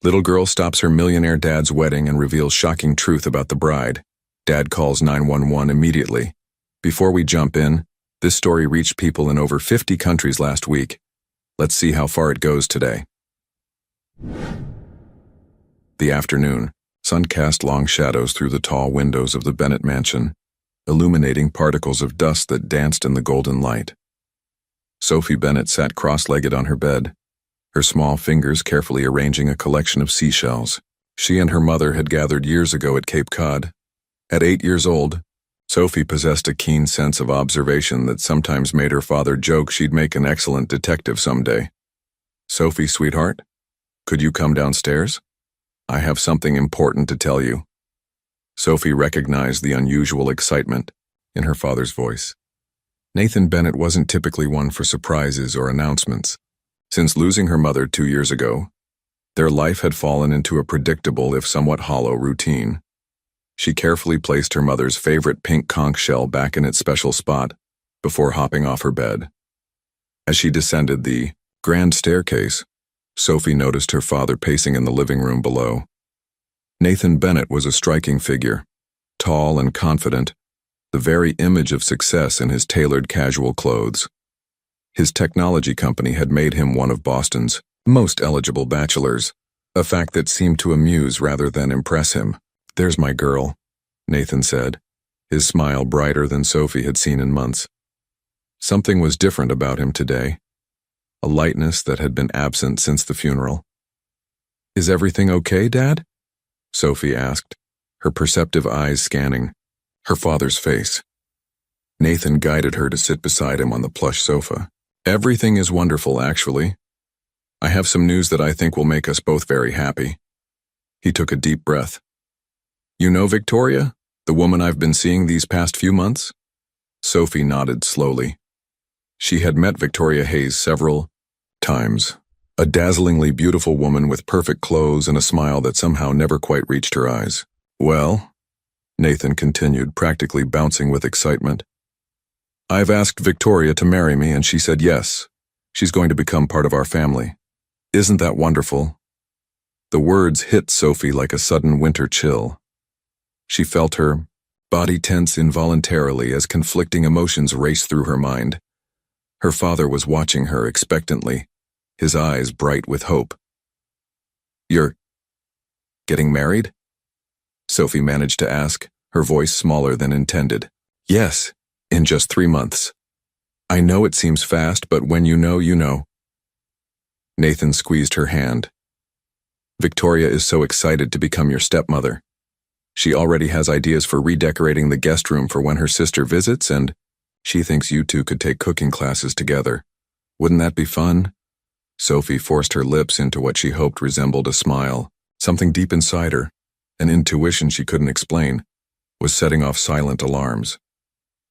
Little girl stops her millionaire dad's wedding and reveals shocking truth about the bride. Dad calls 911 immediately. Before we jump in, this story reached people in over 50 countries last week. Let's see how far it goes today. The afternoon, sun cast long shadows through the tall windows of the Bennett mansion, illuminating particles of dust that danced in the golden light. Sophie Bennett sat cross-legged on her bed, her small fingers carefully arranging a collection of seashells. She and her mother had gathered years ago at Cape Cod. At 8 years old, Sophie possessed a keen sense of observation that sometimes made her father joke she'd make an excellent detective someday. "Sophie, sweetheart, could you come downstairs? I have something important to tell you." Sophie recognized the unusual excitement in her father's voice. Nathan Bennett wasn't typically one for surprises or announcements. Since losing her mother 2 years ago, their life had fallen into a predictable, if somewhat hollow, routine. She carefully placed her mother's favorite pink conch shell back in its special spot before hopping off her bed. As she descended the grand staircase, Sophie noticed her father pacing in the living room below. Nathan Bennett was a striking figure, tall and confident, the very image of success in his tailored casual clothes. His technology company had made him one of Boston's most eligible bachelors, a fact that seemed to amuse rather than impress him. "There's my girl," Nathan said, his smile brighter than Sophie had seen in months. Something was different about him today, a lightness that had been absent since the funeral. "Is everything okay, Dad?" Sophie asked, her perceptive eyes scanning her father's face. Nathan guided her to sit beside him on the plush sofa. "Everything is wonderful, actually. I have some news that I think will make us both very happy." He took a deep breath. "You know Victoria, the woman I've been seeing these past few months?" Sophie nodded slowly. She had met Victoria Hayes several times, a dazzlingly beautiful woman with perfect clothes and a smile that somehow never quite reached her eyes. "Well," Nathan continued, practically bouncing with excitement, "I've asked Victoria to marry me and she said yes. She's going to become part of our family. Isn't that wonderful?" The words hit Sophie like a sudden winter chill. She felt her body tense involuntarily as conflicting emotions raced through her mind. Her father was watching her expectantly, his eyes bright with hope. "You're getting married?" Sophie managed to ask, her voice smaller than intended. "Yes, in just 3 months. I know it seems fast, but when you know, you know." Nathan squeezed her hand. "Victoria is so excited to become your stepmother. She already has ideas for redecorating the guest room for when her sister visits, and she thinks you two could take cooking classes together. Wouldn't that be fun?" Sophie forced her lips into what she hoped resembled a smile. Something deep inside her, an intuition she couldn't explain, was setting off silent alarms.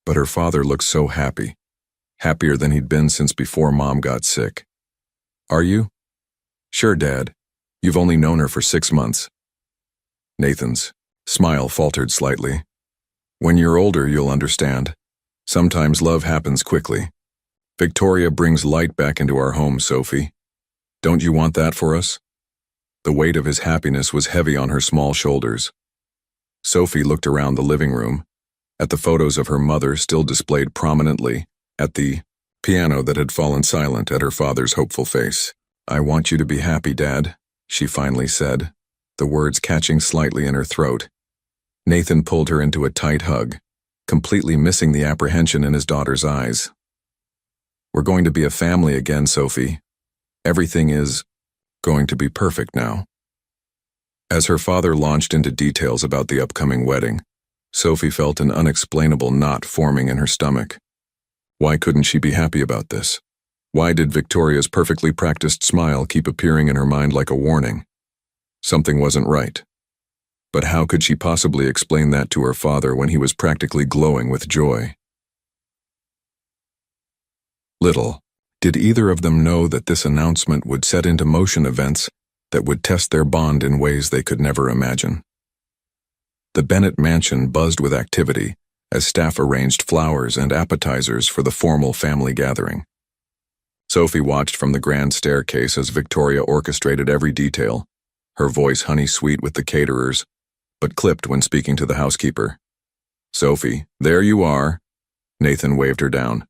But her father looked so happy, happier than he'd been since before Mom got sick. "Are you?" "Sure, Dad. You've only known her for 6 months. Nathan's smile faltered slightly. "When you're older, you'll understand. Sometimes love happens quickly. Victoria brings light back into our home, Sophie. Don't you want that for us?" The weight of his happiness was heavy on her small shoulders. Sophie looked around the living room, at the photos of her mother still displayed prominently, at the piano that had fallen silent at her father's hopeful face. "I want you to be happy, Dad," she finally said, the words catching slightly in her throat. Nathan pulled her into a tight hug, completely missing the apprehension in his daughter's eyes. "We're going to be a family again, Sophie. Everything is going to be perfect now." As her father launched into details about the upcoming wedding, Sophie felt an unexplainable knot forming in her stomach. Why couldn't she be happy about this? Why did Victoria's perfectly practiced smile keep appearing in her mind like a warning? Something wasn't right. But how could she possibly explain that to her father when he was practically glowing with joy? Little did either of them know that this announcement would set into motion events that would test their bond in ways they could never imagine. The Bennett mansion buzzed with activity as staff arranged flowers and appetizers for the formal family gathering. Sophie watched from the grand staircase as Victoria orchestrated every detail, her voice honey-sweet with the caterers, but clipped when speaking to the housekeeper. "Sophie, there you are." Nathan waved her down.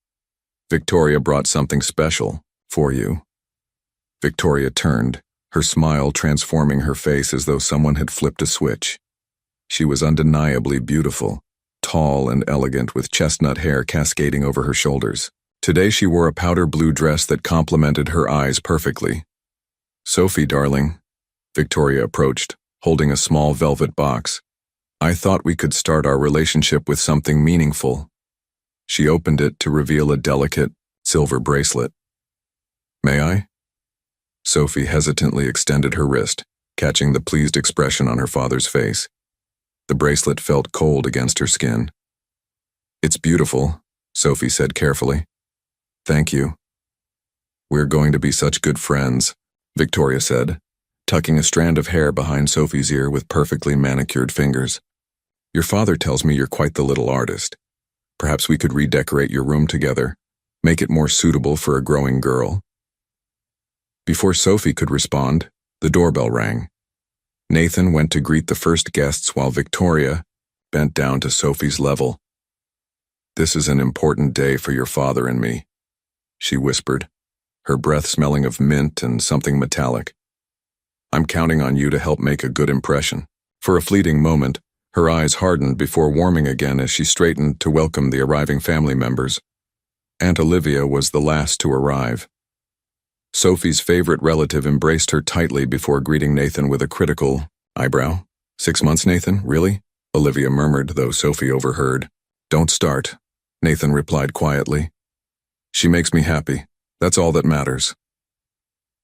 "Victoria brought something special for you." Victoria turned, her smile transforming her face as though someone had flipped a switch. She was undeniably beautiful, tall and elegant with chestnut hair cascading over her shoulders. Today she wore a powder blue dress that complemented her eyes perfectly. "Sophie, darling," Victoria approached, holding a small velvet box. "I thought we could start our relationship with something meaningful." She opened it to reveal a delicate, silver bracelet. "May I?" Sophie hesitantly extended her wrist, catching the pleased expression on her father's face. The bracelet felt cold against her skin. "It's beautiful," Sophie said carefully. "Thank you." "We're going to be such good friends," Victoria said, tucking a strand of hair behind Sophie's ear with perfectly manicured fingers. "Your father tells me you're quite the little artist. Perhaps we could redecorate your room together, make it more suitable for a growing girl." Before Sophie could respond, the doorbell rang. Nathan went to greet the first guests while Victoria bent down to Sophie's level. "This is an important day for your father and me," she whispered, her breath smelling of mint and something metallic. "I'm counting on you to help make a good impression." For a fleeting moment, her eyes hardened before warming again as she straightened to welcome the arriving family members. Aunt Olivia was the last to arrive. Sophie's favorite relative embraced her tightly before greeting Nathan with a critical eyebrow. "6 months, Nathan? Really?" Olivia murmured, though Sophie overheard. "Don't start," Nathan replied quietly. "She makes me happy. That's all that matters."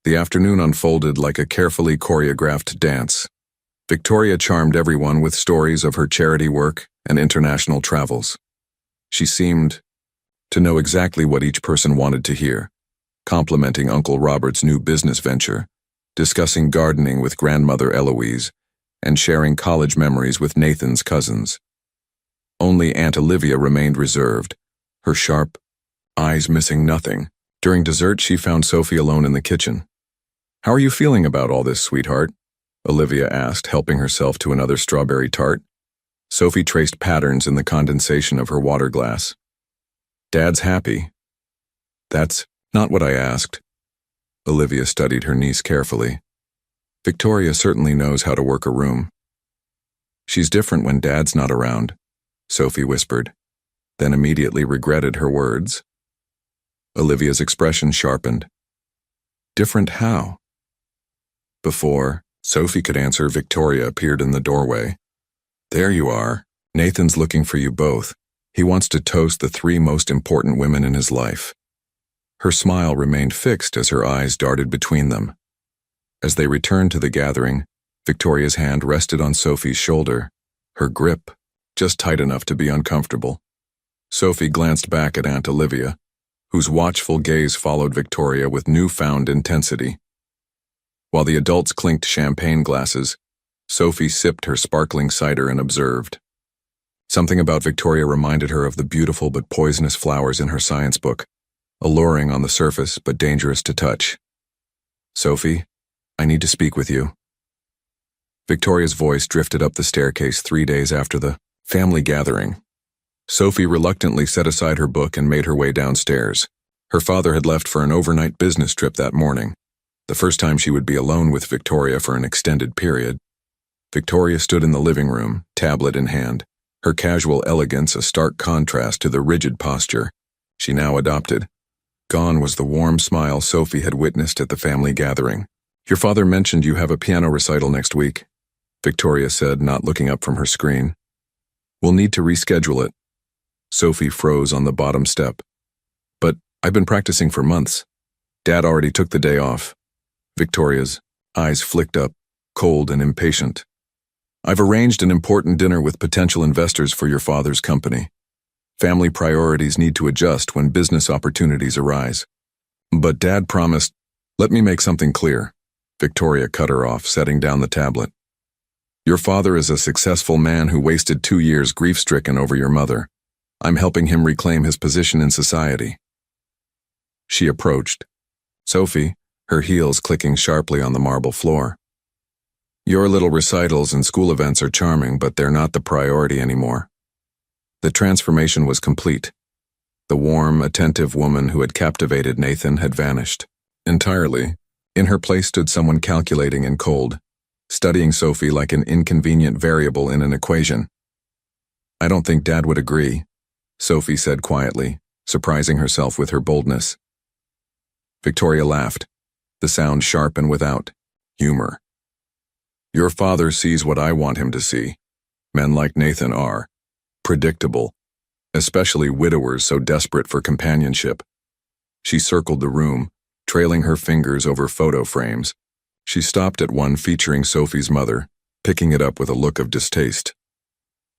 The afternoon unfolded like a carefully choreographed dance. Victoria charmed everyone with stories of her charity work and international travels. She seemed to know exactly what each person wanted to hear, complimenting Uncle Robert's new business venture, discussing gardening with grandmother Eloise, and sharing college memories with Nathan's cousins. Only Aunt Olivia remained reserved, her sharp eyes missing nothing. During dessert, she found Sophie alone in the kitchen. "How are you feeling about all this, sweetheart?" Olivia asked, helping herself to another strawberry tart. Sophie traced patterns in the condensation of her water glass. "Dad's happy." "That's not what I asked." Olivia studied her niece carefully. "Victoria certainly knows how to work a room." "She's different when Dad's not around," Sophie whispered, then immediately regretted her words. Olivia's expression sharpened. "Different how?" Before Sophie could answer, Victoria appeared in the doorway. "There you are. Nathan's looking for you both. He wants to toast the 3 most important women in his life." Her smile remained fixed as her eyes darted between them. As they returned to the gathering, Victoria's hand rested on Sophie's shoulder, her grip just tight enough to be uncomfortable. Sophie glanced back at Aunt Olivia, whose watchful gaze followed Victoria with newfound intensity. While the adults clinked champagne glasses, Sophie sipped her sparkling cider and observed. Something about Victoria reminded her of the beautiful but poisonous flowers in her science book, alluring on the surface but dangerous to touch. "Sophie, I need to speak with you." Victoria's voice drifted up the staircase 3 days after the family gathering. Sophie reluctantly set aside her book and made her way downstairs. Her father had left for an overnight business trip that morning, the first time she would be alone with Victoria for an extended period. Victoria stood in the living room, tablet in hand, her casual elegance a stark contrast to the rigid posture she now adopted. Gone was the warm smile Sophie had witnessed at the family gathering. "Your father mentioned you have a piano recital next week," Victoria said, not looking up from her screen. "We'll need to reschedule it." Sophie froze on the bottom step. "But I've been practicing for months. Dad already took the day off." Victoria's eyes flicked up, cold and impatient. "I've arranged an important dinner with potential investors for your father's company. Family priorities need to adjust when business opportunities arise." "But Dad promised—" "Let me make something clear," Victoria cut her off, setting down the tablet. "Your father is a successful man who wasted 2 years grief-stricken over your mother. I'm helping him reclaim his position in society." She approached Sophie, her heels clicking sharply on the marble floor. Your little recitals and school events are charming, but they're not the priority anymore. The transformation was complete. The warm, attentive woman who had captivated Nathan had vanished. Entirely. In her place stood someone calculating and cold, studying Sophie like an inconvenient variable in an equation. I don't think Dad would agree, Sophie said quietly, surprising herself with her boldness. Victoria laughed, the sound sharp and without humor. Your father sees what I want him to see. Men like Nathan are predictable, especially widowers so desperate for companionship. She circled the room, trailing her fingers over photo frames. She stopped at one featuring Sophie's mother, picking it up with a look of distaste.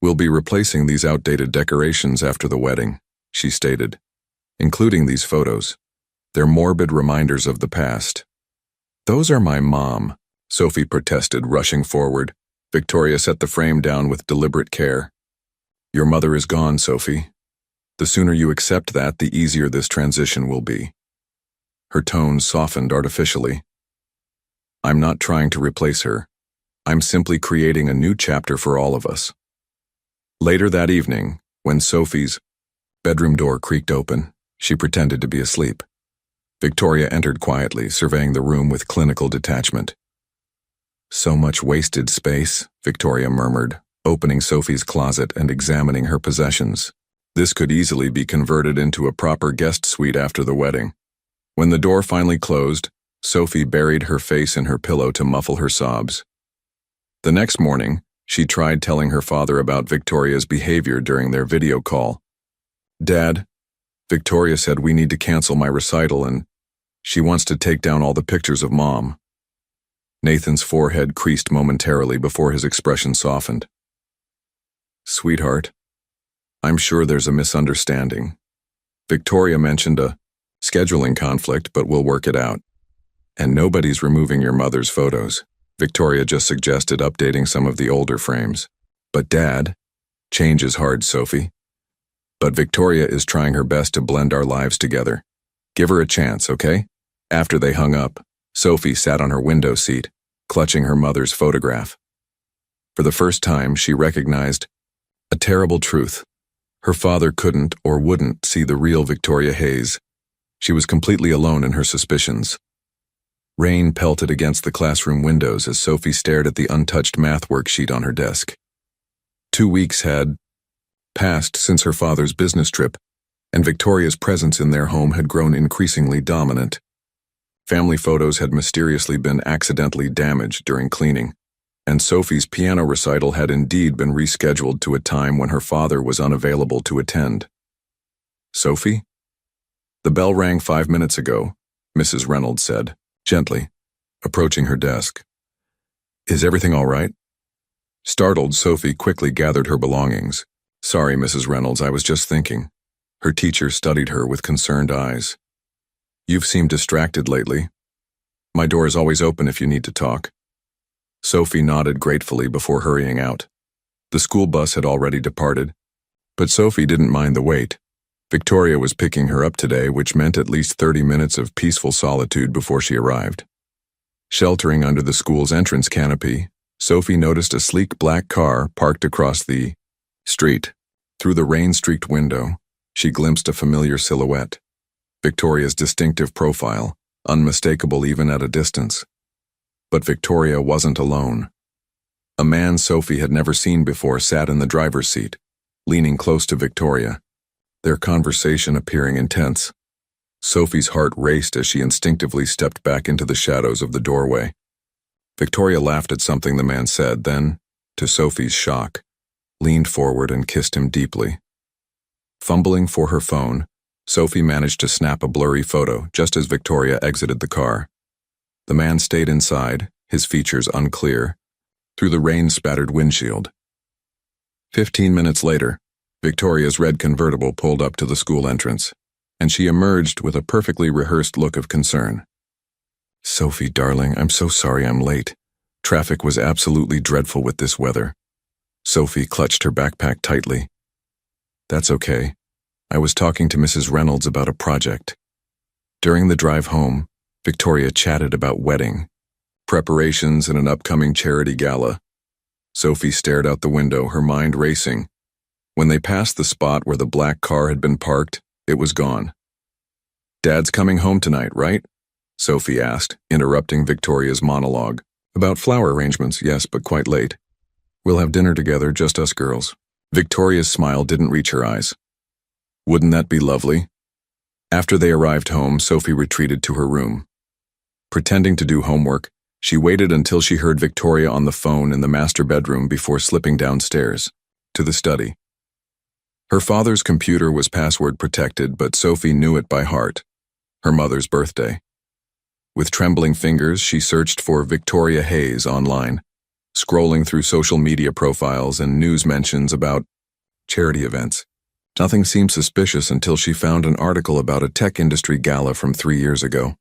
We'll be replacing these outdated decorations after the wedding, she stated, including these photos. They're morbid reminders of the past. Those are my mom, Sophie protested, rushing forward. Victoria set the frame down with deliberate care. Your mother is gone, Sophie. The sooner you accept that, the easier this transition will be. Her tone softened artificially. I'm not trying to replace her. I'm simply creating a new chapter for all of us. Later that evening, when Sophie's bedroom door creaked open, she pretended to be asleep. Victoria entered quietly, surveying the room with clinical detachment. So much wasted space, Victoria murmured, opening Sophie's closet and examining her possessions. This could easily be converted into a proper guest suite after the wedding. When the door finally closed, Sophie buried her face in her pillow to muffle her sobs. The next morning, she tried telling her father about Victoria's behavior during their video call. Dad, Victoria said we need to cancel my recital and she wants to take down all the pictures of Mom. Nathan's forehead creased momentarily before his expression softened. Sweetheart, I'm sure there's a misunderstanding. Victoria mentioned a scheduling conflict, but we'll work it out. And nobody's removing your mother's photos. Victoria just suggested updating some of the older frames. But Dad, change is hard, Sophie. But Victoria is trying her best to blend our lives together. Give her a chance, okay? After they hung up, Sophie sat on her window seat, clutching her mother's photograph. For the first time, she recognized a terrible truth. Her father couldn't or wouldn't see the real Victoria Hayes. She was completely alone in her suspicions. Rain pelted against the classroom windows as Sophie stared at the untouched math worksheet on her desk. 2 weeks had passed since her father's business trip, and Victoria's presence in their home had grown increasingly dominant. Family photos had mysteriously been accidentally damaged during cleaning, and Sophie's piano recital had indeed been rescheduled to a time when her father was unavailable to attend. Sophie? The bell rang 5 minutes ago, Mrs. Reynolds said, gently, approaching her desk. Is everything all right? Startled, Sophie quickly gathered her belongings. Sorry, Mrs. Reynolds, I was just thinking. Her teacher studied her with concerned eyes. You've seemed distracted lately. My door is always open if you need to talk. Sophie nodded gratefully before hurrying out. The school bus had already departed, but Sophie didn't mind the wait. Victoria was picking her up today, which meant at least 30 minutes of peaceful solitude before she arrived. Sheltering under the school's entrance canopy, Sophie noticed a sleek black car parked across the street. Through the rain-streaked window, she glimpsed a familiar silhouette. Victoria's distinctive profile, unmistakable even at a distance. But Victoria wasn't alone. A man Sophie had never seen before sat in the driver's seat, leaning close to Victoria, their conversation appearing intense. Sophie's heart raced as she instinctively stepped back into the shadows of the doorway. Victoria laughed at something the man said, then, to Sophie's shock, leaned forward and kissed him deeply. Fumbling for her phone, Sophie managed to snap a blurry photo just as Victoria exited the car. The man stayed inside, his features unclear, through the rain-spattered windshield. 15 minutes later, Victoria's red convertible pulled up to the school entrance, and she emerged with a perfectly rehearsed look of concern. Sophie, darling, I'm so sorry I'm late. Traffic was absolutely dreadful with this weather. Sophie clutched her backpack tightly. That's okay. I was talking to Mrs. Reynolds about a project. During the drive home, Victoria chatted about wedding, preparations, and an upcoming charity gala. Sophie stared out the window, her mind racing. When they passed the spot where the black car had been parked, it was gone. "Dad's coming home tonight, right?" Sophie asked, interrupting Victoria's monologue. "About flower arrangements, yes, but quite late. We'll have dinner together, just us girls." Victoria's smile didn't reach her eyes. "Wouldn't that be lovely?" After they arrived home, Sophie retreated to her room. Pretending to do homework, she waited until she heard Victoria on the phone in the master bedroom before slipping downstairs, to the study. Her father's computer was password protected, but Sophie knew it by heart, her mother's birthday. With trembling fingers, she searched for Victoria Hayes online, scrolling through social media profiles and news mentions about charity events. Nothing seemed suspicious until she found an article about a tech industry gala from 3 years ago.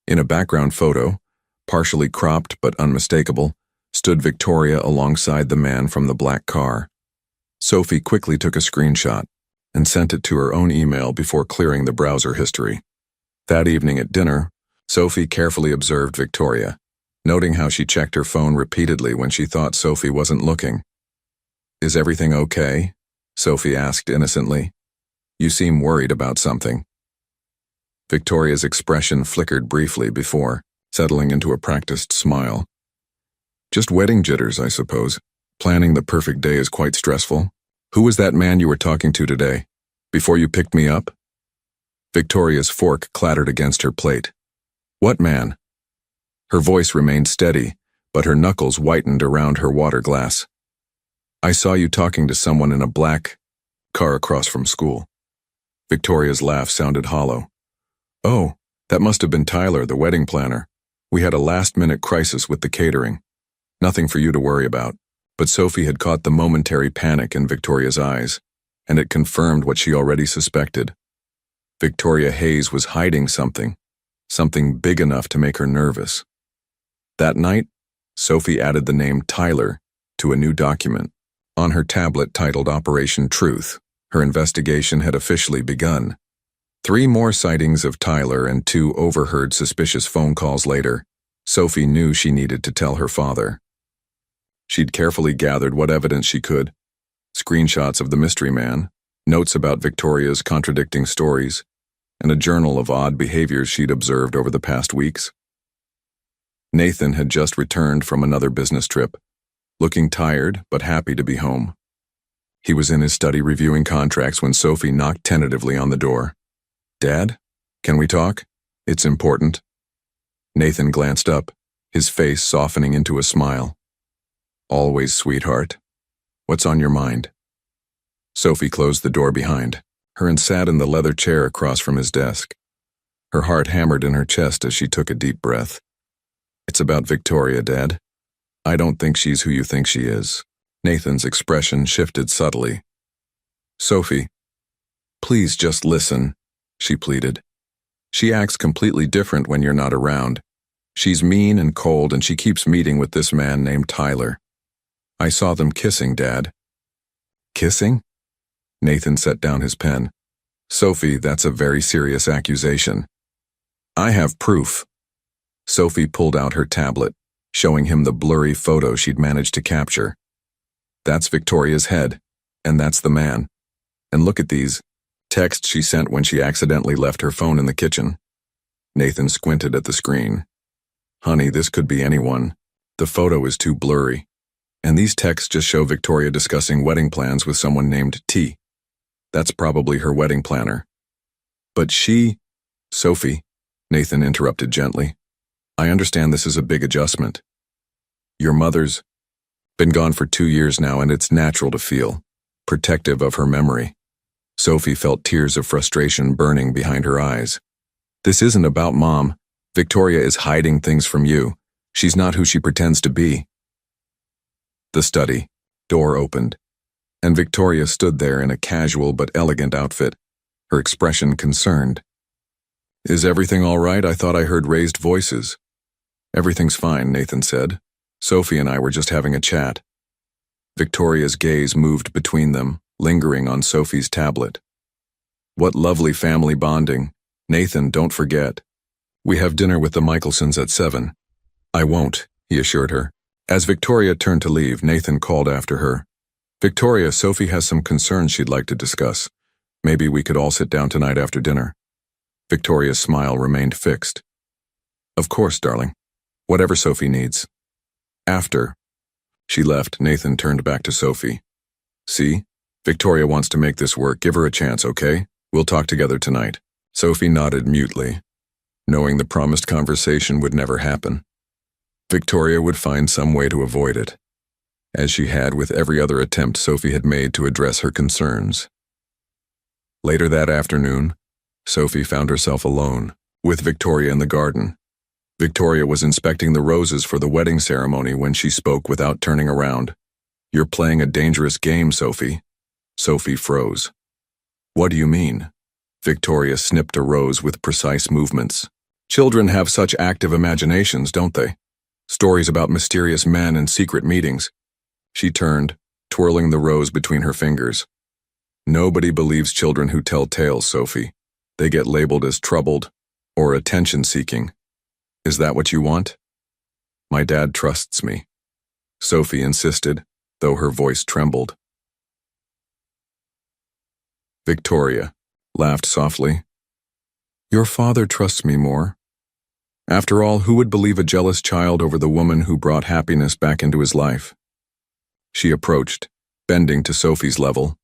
In a background photo, partially cropped but unmistakable, stood Victoria alongside the man from the black car. Sophie quickly took a screenshot and sent it to her own email before clearing the browser history. That evening at dinner, Sophie carefully observed Victoria, noting how she checked her phone repeatedly when she thought Sophie wasn't looking. "Is everything okay?" Sophie asked innocently. "You seem worried about something." Victoria's expression flickered briefly before settling into a practiced smile. "Just wedding jitters, I suppose. Planning the perfect day is quite stressful. Who was that man you were talking to today? Before you picked me up?" Victoria's fork clattered against her plate. "What man?" Her voice remained steady, but her knuckles whitened around her water glass. "I saw you talking to someone in a black car across from school." Victoria's laugh sounded hollow. "Oh, that must have been Tyler, the wedding planner. We had a last-minute crisis with the catering. Nothing for you to worry about." But Sophie had caught the momentary panic in Victoria's eyes, and it confirmed what she already suspected. Victoria Hayes was hiding something big enough to make her nervous. That night, Sophie added the name Tyler to a new document. On her tablet titled Operation Truth, her investigation had officially begun. 3 more sightings of Tyler and 2 overheard suspicious phone calls later, Sophie knew she needed to tell her father. She'd carefully gathered what evidence she could: screenshots of the mystery man, notes about Victoria's contradicting stories, and a journal of odd behaviors she'd observed over the past weeks. Nathan had just returned from another business trip, looking tired but happy to be home. He was in his study reviewing contracts when Sophie knocked tentatively on the door. "Dad, can we talk? It's important." Nathan glanced up, his face softening into a smile. "Always, sweetheart. What's on your mind?" Sophie closed the door behind her and sat in the leather chair across from his desk. Her heart hammered in her chest as she took a deep breath. "It's about Victoria, Dad. I don't think she's who you think she is." Nathan's expression shifted subtly. "Sophie, please just listen," she pleaded. "She acts completely different when you're not around. She's mean and cold, and she keeps meeting with this man named Tyler. I saw them kissing, Dad." "Kissing?" Nathan set down his pen. "Sophie, that's a very serious accusation." "I have proof." Sophie pulled out her tablet, showing him the blurry photo she'd managed to capture. "That's Victoria's head, and that's the man. And look at these texts she sent when she accidentally left her phone in the kitchen." Nathan squinted at the screen. "Honey, this could be anyone. The photo is too blurry. And these texts just show Victoria discussing wedding plans with someone named T. That's probably her wedding planner." "But she—" "Sophie," Nathan interrupted gently, "I understand this is a big adjustment. Your mother's been gone for 2 years now, and it's natural to feel protective of her memory." Sophie felt tears of frustration burning behind her eyes. "This isn't about Mom. Victoria is hiding things from you. She's not who she pretends to be." The study door opened, and Victoria stood there in a casual but elegant outfit, her expression concerned. "Is everything all right? I thought I heard raised voices." "Everything's fine," Nathan said. "Sophie and I were just having a chat." Victoria's gaze moved between them, lingering on Sophie's tablet. "What lovely family bonding. Nathan, don't forget. We have dinner with the Michelsons at 7. I won't, he assured her. As Victoria turned to leave, Nathan called after her. Victoria, Sophie has some concerns she'd like to discuss. Maybe we could all sit down tonight after dinner. Victoria's smile remained fixed. Of course, darling. Whatever Sophie needs. After she left, Nathan turned back to Sophie. See? Victoria wants to make this work. Give her a chance, okay? We'll talk together tonight. Sophie nodded mutely, knowing the promised conversation would never happen. Victoria would find some way to avoid it, as she had with every other attempt Sophie had made to address her concerns. Later that afternoon, Sophie found herself alone, with Victoria in the garden. Victoria was inspecting the roses for the wedding ceremony when she spoke without turning around. You're playing a dangerous game, Sophie. Sophie froze. What do you mean? Victoria snipped a rose with precise movements. Children have such active imaginations, don't they? Stories about mysterious men and secret meetings. She turned, twirling the rose between her fingers. Nobody believes children who tell tales, Sophie. They get labeled as troubled or attention-seeking. Is that what you want? My dad trusts me, Sophie insisted, though her voice trembled. Victoria laughed softly. Your father trusts me more. After all, who would believe a jealous child over the woman who brought happiness back into his life? She approached, bending to Sophie's level.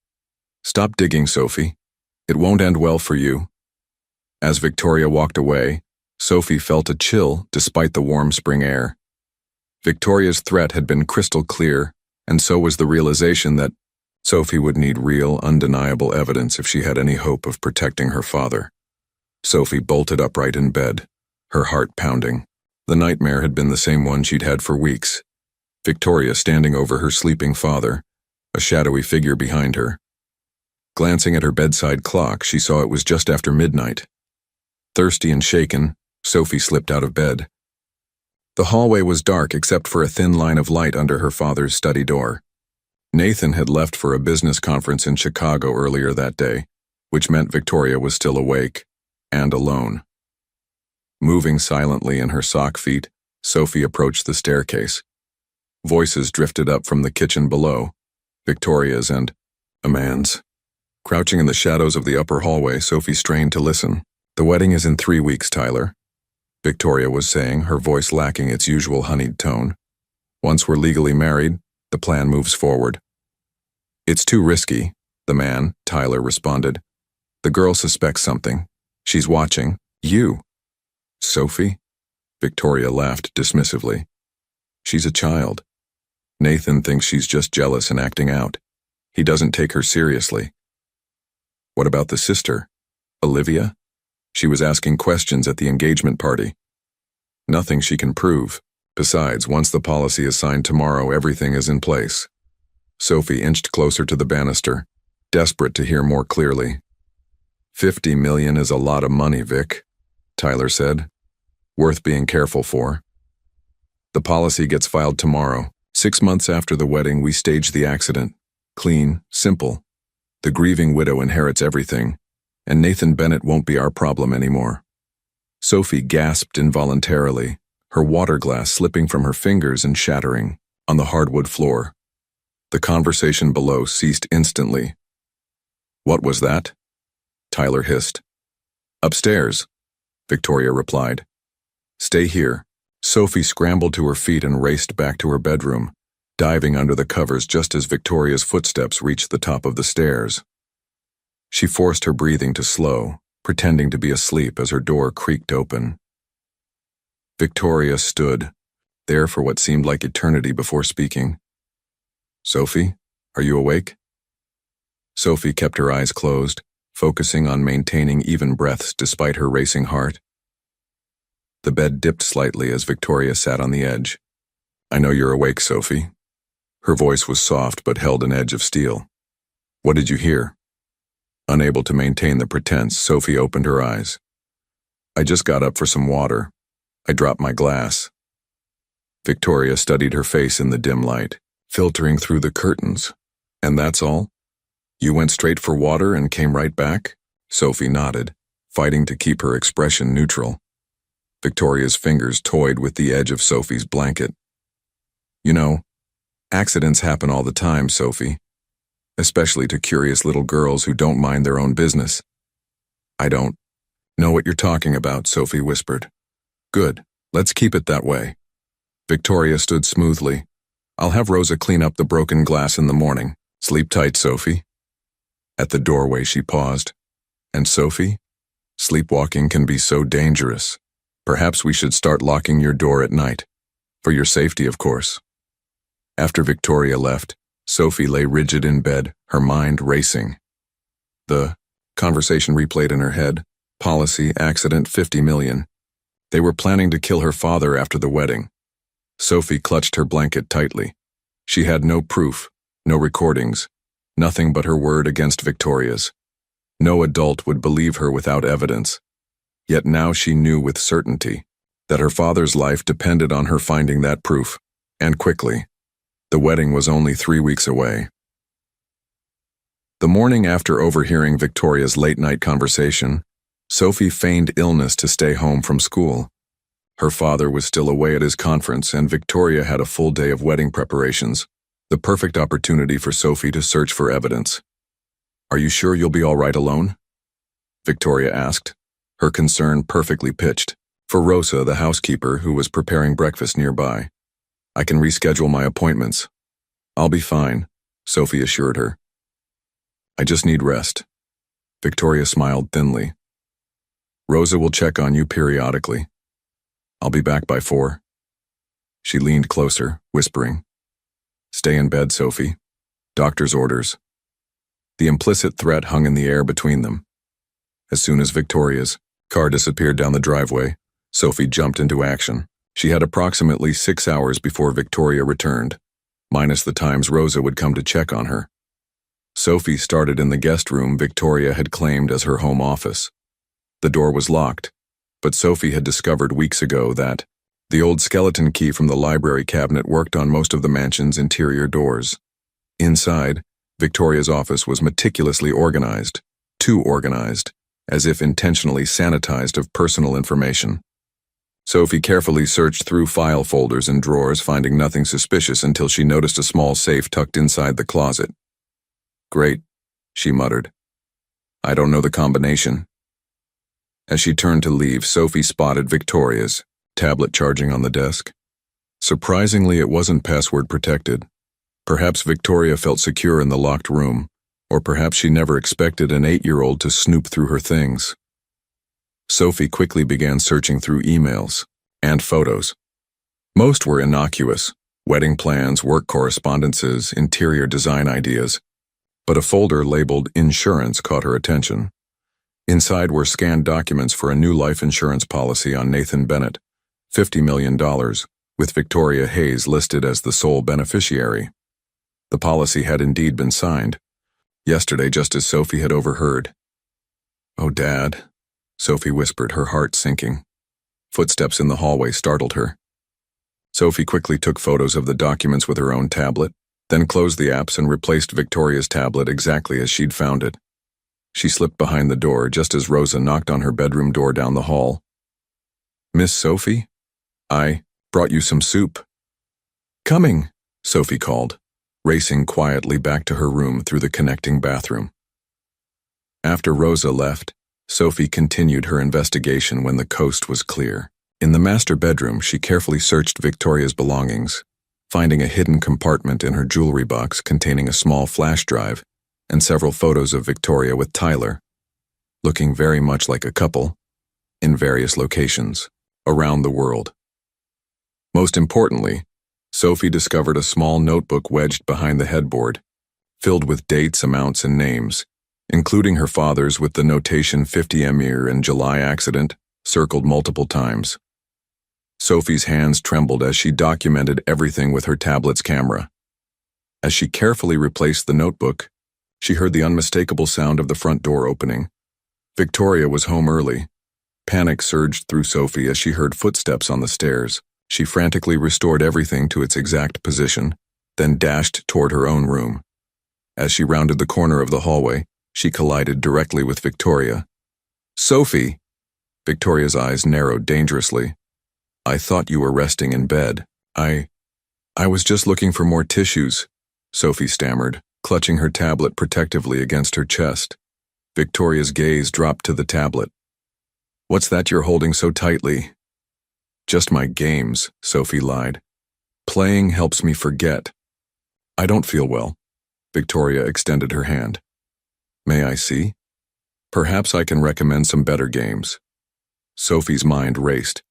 Stop digging, Sophie. It won't end well for you. As Victoria walked away, Sophie felt a chill despite the warm spring air. Victoria's threat had been crystal clear, and so was the realization that Sophie would need real, undeniable evidence if she had any hope of protecting her father. Sophie bolted upright in bed, her heart pounding. The nightmare had been the same one she'd had for weeks. Victoria standing over her sleeping father, a shadowy figure behind her. Glancing at her bedside clock, she saw it was just after midnight. Thirsty and shaken, Sophie slipped out of bed. The hallway was dark except for a thin line of light under her father's study door. Nathan had left for a business conference in Chicago earlier that day, which meant Victoria was still awake and alone. Moving silently in her sock feet, Sophie approached the staircase. Voices drifted up from the kitchen below, Victoria's and a man's. Crouching in the shadows of the upper hallway, Sophie strained to listen. The wedding is in 3 weeks, Tyler, Victoria was saying, her voice lacking its usual honeyed tone. Once we're legally married, the plan moves forward. It's too risky, the man, Tyler, responded. The girl suspects something. She's watching. You. Sophie? Victoria laughed dismissively. She's a child. Nathan thinks she's just jealous and acting out. He doesn't take her seriously. What about the sister? Olivia? She was asking questions at the engagement party. Nothing she can prove. Besides, once the policy is signed tomorrow, everything is in place. Sophie inched closer to the banister, desperate to hear more clearly. $50 million is a lot of money, Vic, Tyler said. Worth being careful for. The policy gets filed tomorrow. 6 months after the wedding, we stage the accident. Clean, simple. The grieving widow inherits everything, and Nathan Bennett won't be our problem anymore. Sophie gasped involuntarily, her water glass slipping from her fingers and shattering on the hardwood floor. The conversation below ceased instantly. What was that? Tyler hissed. Upstairs, Victoria replied. Stay here. Sophie scrambled to her feet and raced back to her bedroom, diving under the covers just as Victoria's footsteps reached the top of the stairs. She forced her breathing to slow, pretending to be asleep as her door creaked open. Victoria stood, there for what seemed like eternity before speaking. Sophie, are you awake? Sophie kept her eyes closed, focusing on maintaining even breaths despite her racing heart. The bed dipped slightly as Victoria sat on the edge. I know you're awake, Sophie. Her voice was soft but held an edge of steel. What did you hear? Unable to maintain the pretense, Sophie opened her eyes. I just got up for some water. I dropped my glass. Victoria studied her face in the dim light, filtering through the curtains. And that's all? You went straight for water and came right back? Sophie nodded, fighting to keep her expression neutral. Victoria's fingers toyed with the edge of Sophie's blanket. You know, accidents happen all the time, Sophie. Especially to curious little girls who don't mind their own business. I don't know what you're talking about, Sophie whispered. Good, let's keep it that way. Victoria stood smoothly. I'll have Rosa clean up the broken glass in the morning. Sleep tight, Sophie. At the doorway she paused. And Sophie? Sleepwalking can be so dangerous. Perhaps we should start locking your door at night. For your safety, of course. After Victoria left, Sophie lay rigid in bed, her mind racing. The conversation replayed in her head. Policy, accident, 50 million. They were planning to kill her father after the wedding. Sophie clutched her blanket tightly. She had no proof, no recordings, nothing but her word against Victoria's. No adult would believe her without evidence. Yet now she knew with certainty that her father's life depended on her finding that proof, and quickly. The wedding was only 3 weeks away. The morning after overhearing Victoria's late-night conversation, Sophie feigned illness to stay home from school. Her father was still away at his conference, and Victoria had a full day of wedding preparations, the perfect opportunity for Sophie to search for evidence. Are you sure you'll be all right alone? Victoria asked, her concern perfectly pitched, for Rosa, the housekeeper, who was preparing breakfast nearby. I can reschedule my appointments. I'll be fine, Sophie assured her. I just need rest. Victoria smiled thinly. Rosa will check on you periodically. I'll be back by 4. She leaned closer, whispering. Stay in bed, Sophie. Doctor's orders. The implicit threat hung in the air between them. As soon as Victoria's car disappeared down the driveway, Sophie jumped into action. She had approximately 6 hours before Victoria returned, minus the times Rosa would come to check on her. Sophie started in the guest room Victoria had claimed as her home office. The door was locked, but Sophie had discovered weeks ago that the old skeleton key from the library cabinet worked on most of the mansion's interior doors. Inside, Victoria's office was meticulously organized, too organized, as if intentionally sanitized of personal information. Sophie carefully searched through file folders and drawers, finding nothing suspicious until she noticed a small safe tucked inside the closet. Great, she muttered. I don't know the combination. As she turned to leave, Sophie spotted Victoria's tablet charging on the desk. Surprisingly, it wasn't password protected. Perhaps Victoria felt secure in the locked room, or perhaps she never expected an 8-year-old to snoop through her things. Sophie quickly began searching through emails and photos. Most were innocuous, wedding plans, work correspondences, interior design ideas, but a folder labeled Insurance caught her attention. Inside were scanned documents for a new life insurance policy on Nathan Bennett, $50 million, with Victoria Hayes listed as the sole beneficiary. The policy had indeed been signed, yesterday just as Sophie had overheard. Oh, Dad, Sophie whispered, her heart sinking. Footsteps in the hallway startled her. Sophie quickly took photos of the documents with her own tablet, then closed the apps and replaced Victoria's tablet exactly as she'd found it. She slipped behind the door just as Rosa knocked on her bedroom door down the hall. Miss Sophie? I brought you some soup. Coming, Sophie called, racing quietly back to her room through the connecting bathroom. After Rosa left, Sophie continued her investigation when the coast was clear. In the master bedroom, she carefully searched Victoria's belongings, finding a hidden compartment in her jewelry box containing a small flash drive and several photos of Victoria with Tyler, looking very much like a couple, in various locations, around the world. Most importantly, Sophie discovered a small notebook wedged behind the headboard, filled with dates, amounts, and names, including her father's with the notation 50 Emir and July accident, circled multiple times. Sophie's hands trembled as she documented everything with her tablet's camera. As she carefully replaced the notebook, she heard the unmistakable sound of the front door opening. Victoria was home early. Panic surged through Sophie as she heard footsteps on the stairs. She frantically restored everything to its exact position, then dashed toward her own room. As she rounded the corner of the hallway, she collided directly with Victoria. Sophie! Victoria's eyes narrowed dangerously. I thought you were resting in bed. I was just looking for more tissues, Sophie stammered, clutching her tablet protectively against her chest. Victoria's gaze dropped to the tablet. What's that you're holding so tightly? Just my games, Sophie lied. Playing helps me forget. I don't feel well. Victoria extended her hand. May I see? Perhaps I can recommend some better games. Sophie's mind raced.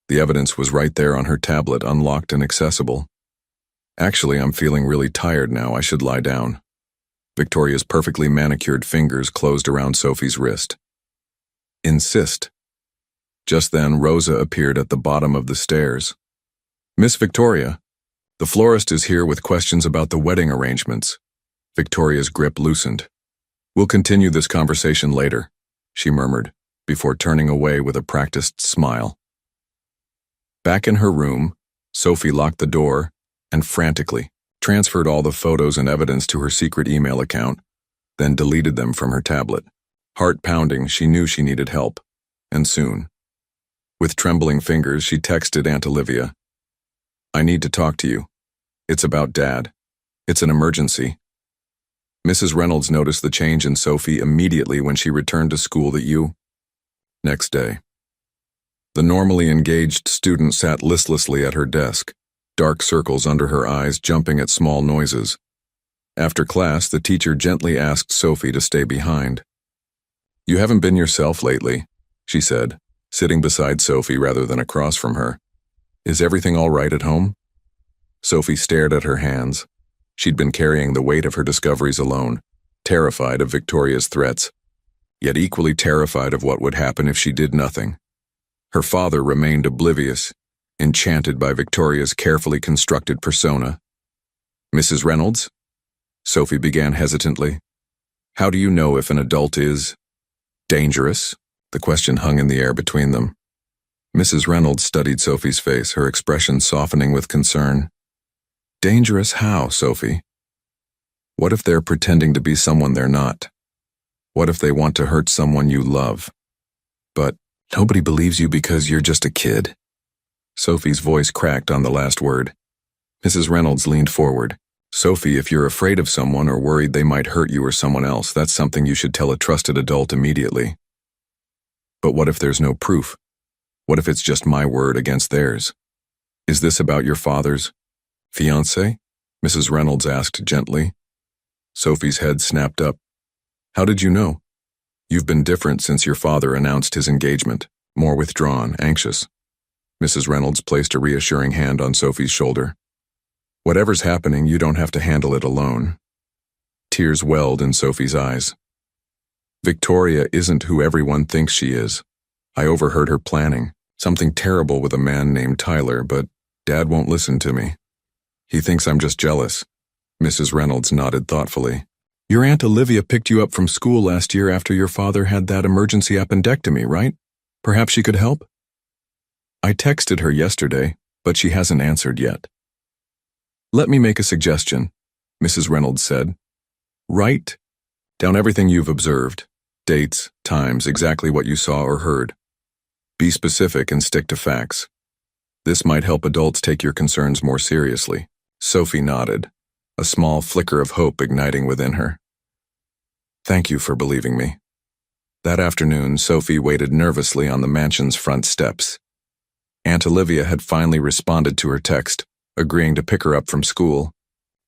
The evidence was right there on her tablet, unlocked and accessible. Actually, I'm feeling really tired now. I should lie down. Victoria's perfectly manicured fingers closed around Sophie's wrist. Insist. Just then, Rosa appeared at the bottom of the stairs. Miss Victoria, the florist is here with questions about the wedding arrangements. Victoria's grip loosened. We'll continue this conversation later, she murmured, before turning away with a practiced smile. Back in her room, Sophie locked the door and frantically transferred all the photos and evidence to her secret email account, then deleted them from her tablet. Heart pounding, she knew she needed help, and soon. With trembling fingers, she texted Aunt Olivia. I need to talk to you. It's about Dad. It's an emergency. Mrs. Reynolds noticed the change in Sophie immediately when she returned to school Next day. The normally engaged student sat listlessly at her desk, dark circles under her eyes jumping at small noises. After class, the teacher gently asked Sophie to stay behind. You haven't been yourself lately, she said, sitting beside Sophie rather than across from her. Is everything all right at home? Sophie stared at her hands. She'd been carrying the weight of her discoveries alone, terrified of Victoria's threats, yet equally terrified of what would happen if she did nothing. Her father remained oblivious, enchanted by Victoria's carefully constructed persona. Mrs. Reynolds? Sophie began hesitantly. How do you know if an adult is dangerous? The question hung in the air between them. Mrs. Reynolds studied Sophie's face, her expression softening with concern. Dangerous how, Sophie? What if they're pretending to be someone they're not? What if they want to hurt someone you love? But nobody believes you because you're just a kid. Sophie's voice cracked on the last word. Mrs. Reynolds leaned forward. Sophie, if you're afraid of someone or worried they might hurt you or someone else, that's something you should tell a trusted adult immediately. But what if there's no proof? What if it's just my word against theirs? Is this about your father's fiancé? Mrs. Reynolds asked gently. Sophie's head snapped up. How did you know? You've been different since your father announced his engagement, more withdrawn, anxious. Mrs. Reynolds placed a reassuring hand on Sophie's shoulder. Whatever's happening, you don't have to handle it alone. Tears welled in Sophie's eyes. Victoria isn't who everyone thinks she is. I overheard her planning something terrible with a man named Tyler, but Dad won't listen to me. He thinks I'm just jealous. Mrs. Reynolds nodded thoughtfully. Your Aunt Olivia picked you up from school last year after your father had that emergency appendectomy, right? Perhaps she could help? I texted her yesterday, but she hasn't answered yet. Let me make a suggestion, Mrs. Reynolds said. Write down everything you've observed, dates, times, exactly what you saw or heard. Be specific and stick to facts. This might help adults take your concerns more seriously. Sophie nodded, a small flicker of hope igniting within her. Thank you for believing me. That afternoon, Sophie waited nervously on the mansion's front steps. Aunt Olivia had finally responded to her text, agreeing to pick her up from school.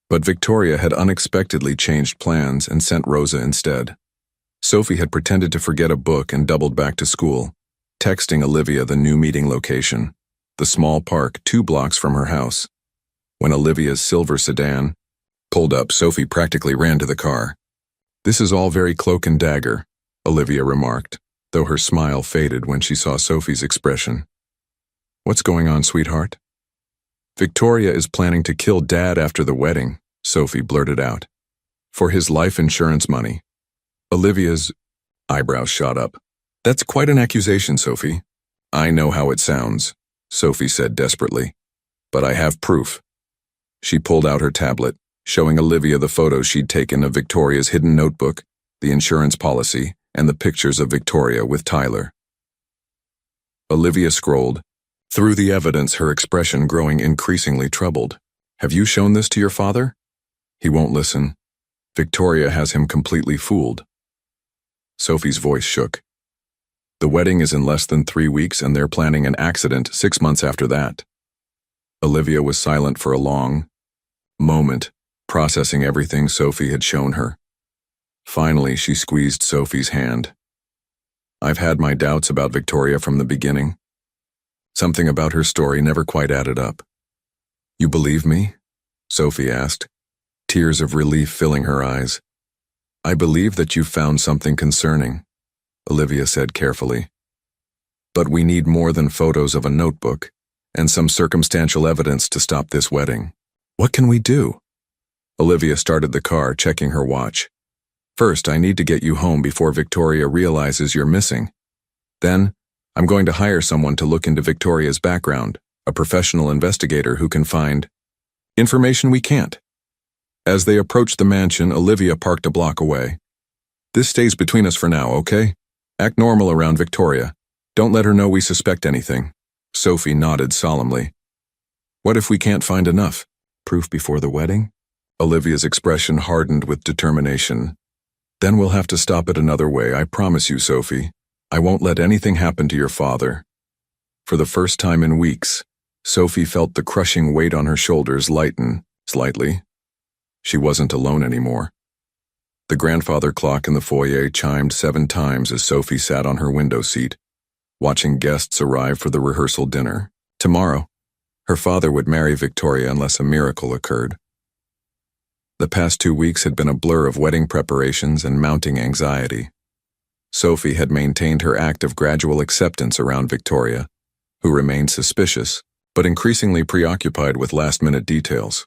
But Victoria had unexpectedly changed plans and sent Rosa instead. Sophie had pretended to forget a book and doubled back to school, texting Olivia the new meeting location, the small park 2 blocks from her house. When Olivia's silver sedan pulled up, Sophie practically ran to the car. This is all very cloak and dagger, Olivia remarked, though her smile faded when she saw Sophie's expression. What's going on, sweetheart? Victoria is planning to kill Dad after the wedding, Sophie blurted out. For his life insurance money. Olivia's eyebrows shot up. That's quite an accusation, Sophie. I know how it sounds, Sophie said desperately. But I have proof. She pulled out her tablet, showing Olivia the photos she'd taken of Victoria's hidden notebook, the insurance policy, and the pictures of Victoria with Tyler. Olivia scrolled through the evidence, her expression growing increasingly troubled. Have you shown this to your father? He won't listen. Victoria has him completely fooled. Sophie's voice shook. The wedding is in less than 3 weeks and they're planning an accident 6 months after that. Olivia was silent for a long moment, processing everything Sophie had shown her. Finally, she squeezed Sophie's hand. I've had my doubts about Victoria from the beginning. Something about her story never quite added up. You believe me? Sophie asked, tears of relief filling her eyes. I believe that you've found something concerning, Olivia said carefully. But we need more than photos of a notebook and some circumstantial evidence to stop this wedding. What can we do? Olivia started the car, checking her watch. First, I need to get you home before Victoria realizes you're missing. Then, I'm going to hire someone to look into Victoria's background, a professional investigator who can find information we can't. As they approached the mansion, Olivia parked a block away. This stays between us for now, okay? Act normal around Victoria. Don't let her know we suspect anything. Sophie nodded solemnly. What if we can't find enough? Proof before the wedding? Olivia's expression hardened with determination. Then we'll have to stop it another way, I promise you, Sophie. I won't let anything happen to your father. For the first time in weeks, Sophie felt the crushing weight on her shoulders lighten slightly. She wasn't alone anymore. The grandfather clock in the foyer chimed 7 times as Sophie sat on her window seat, watching guests arrive for the rehearsal dinner. Tomorrow, her father would marry Victoria unless a miracle occurred. The past 2 weeks had been a blur of wedding preparations and mounting anxiety. Sophie had maintained her act of gradual acceptance around Victoria, who remained suspicious, but increasingly preoccupied with last-minute details.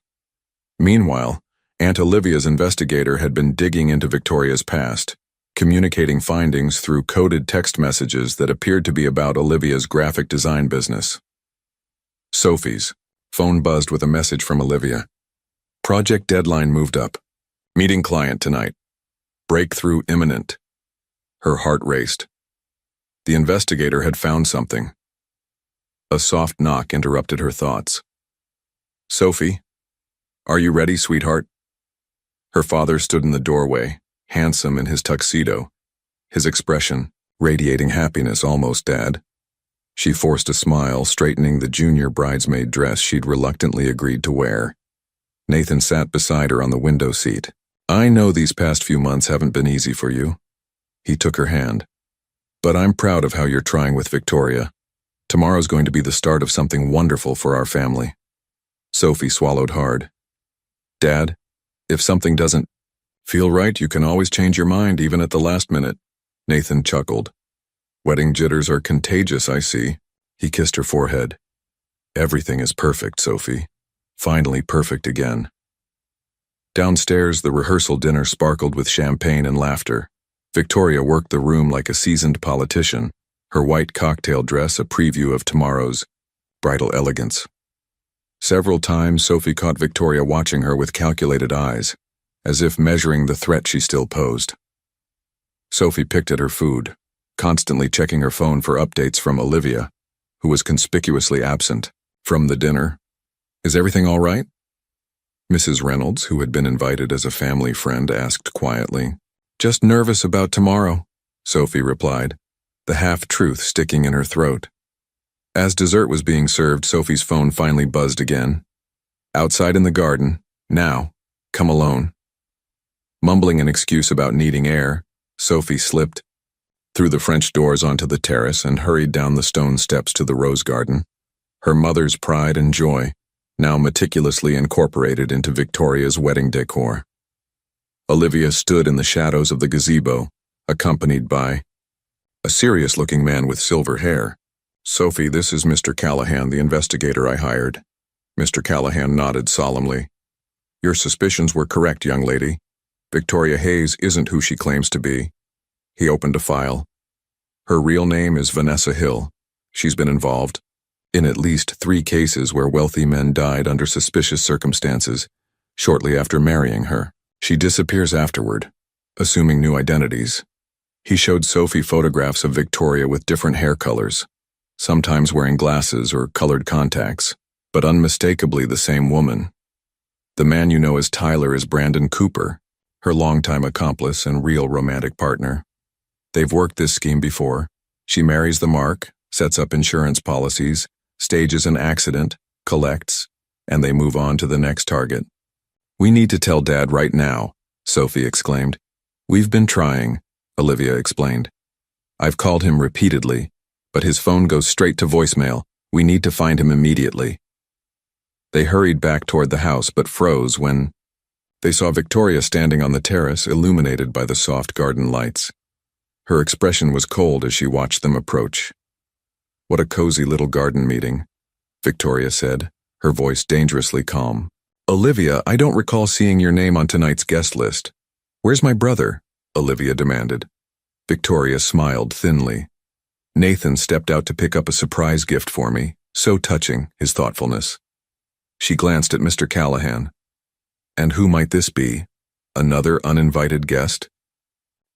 Meanwhile, Aunt Olivia's investigator had been digging into Victoria's past, communicating findings through coded text messages that appeared to be about Olivia's graphic design business. Sophie's phone buzzed with a message from Olivia. Project deadline moved up. Meeting client tonight. Breakthrough imminent. Her heart raced. The investigator had found something. A soft knock interrupted her thoughts. Sophie, are you ready, sweetheart? Her father stood in the doorway, handsome in his tuxedo, his expression radiating happiness. Almost, Dad. She forced a smile, straightening the junior bridesmaid dress she'd reluctantly agreed to wear. Nathan sat beside her on the window seat. I know these past few months haven't been easy for you. He took her hand. But I'm proud of how you're trying with Victoria. Tomorrow's going to be the start of something wonderful for our family. Sophie swallowed hard. Dad, if something doesn't feel right, you can always change your mind, even at the last minute. Nathan chuckled. Wedding jitters are contagious, I see. He kissed her forehead. Everything is perfect, Sophie. Finally perfect again. Downstairs, the rehearsal dinner sparkled with champagne and laughter. Victoria worked the room like a seasoned politician, her white cocktail dress a preview of tomorrow's bridal elegance. Several times, Sophie caught Victoria watching her with calculated eyes, as if measuring the threat she still posed. Sophie picked at her food, constantly checking her phone for updates from Olivia, who was conspicuously absent from the dinner. Is everything all right? Mrs. Reynolds, who had been invited as a family friend, asked quietly. Just nervous about tomorrow, Sophie replied, the half-truth sticking in her throat. As dessert was being served, Sophie's phone finally buzzed again. Outside in the garden, now, come alone. Mumbling an excuse about needing air, Sophie slipped through the French doors onto the terrace and hurried down the stone steps to the rose garden, her mother's pride and joy, now meticulously incorporated into Victoria's wedding decor. Olivia stood in the shadows of the gazebo, accompanied by a serious-looking man with silver hair. Sophie, this is Mr. Callahan, the investigator I hired. Mr. Callahan nodded solemnly. Your suspicions were correct, young lady. Victoria Hayes isn't who she claims to be. He opened a file. Her real name is Vanessa Hill. She's been involved in at least 3 cases where wealthy men died under suspicious circumstances shortly after marrying her. She disappears afterward, assuming new identities. He showed Sophie photographs of Victoria with different hair colors, sometimes wearing glasses or colored contacts, but unmistakably the same woman. The man you know as Tyler is Brandon Cooper, her longtime accomplice and real romantic partner. They've worked this scheme before. She marries the mark, sets up insurance policies, stages an accident, collects, and they move on to the next target. "We need to tell Dad right now," Sophie exclaimed. "We've been trying," Olivia explained. "I've called him repeatedly, but his phone goes straight to voicemail. We need to find him immediately." They hurried back toward the house but froze when they saw Victoria standing on the terrace, illuminated by the soft garden lights. Her expression was cold as she watched them approach. "What a cozy little garden meeting," Victoria said, her voice dangerously calm. "Olivia, I don't recall seeing your name on tonight's guest list. Where's my brother?" Olivia demanded. Victoria smiled thinly. "Nathan stepped out to pick up a surprise gift for me, so touching, his thoughtfulness." She glanced at Mr. Callahan. "And who might this be? Another uninvited guest?"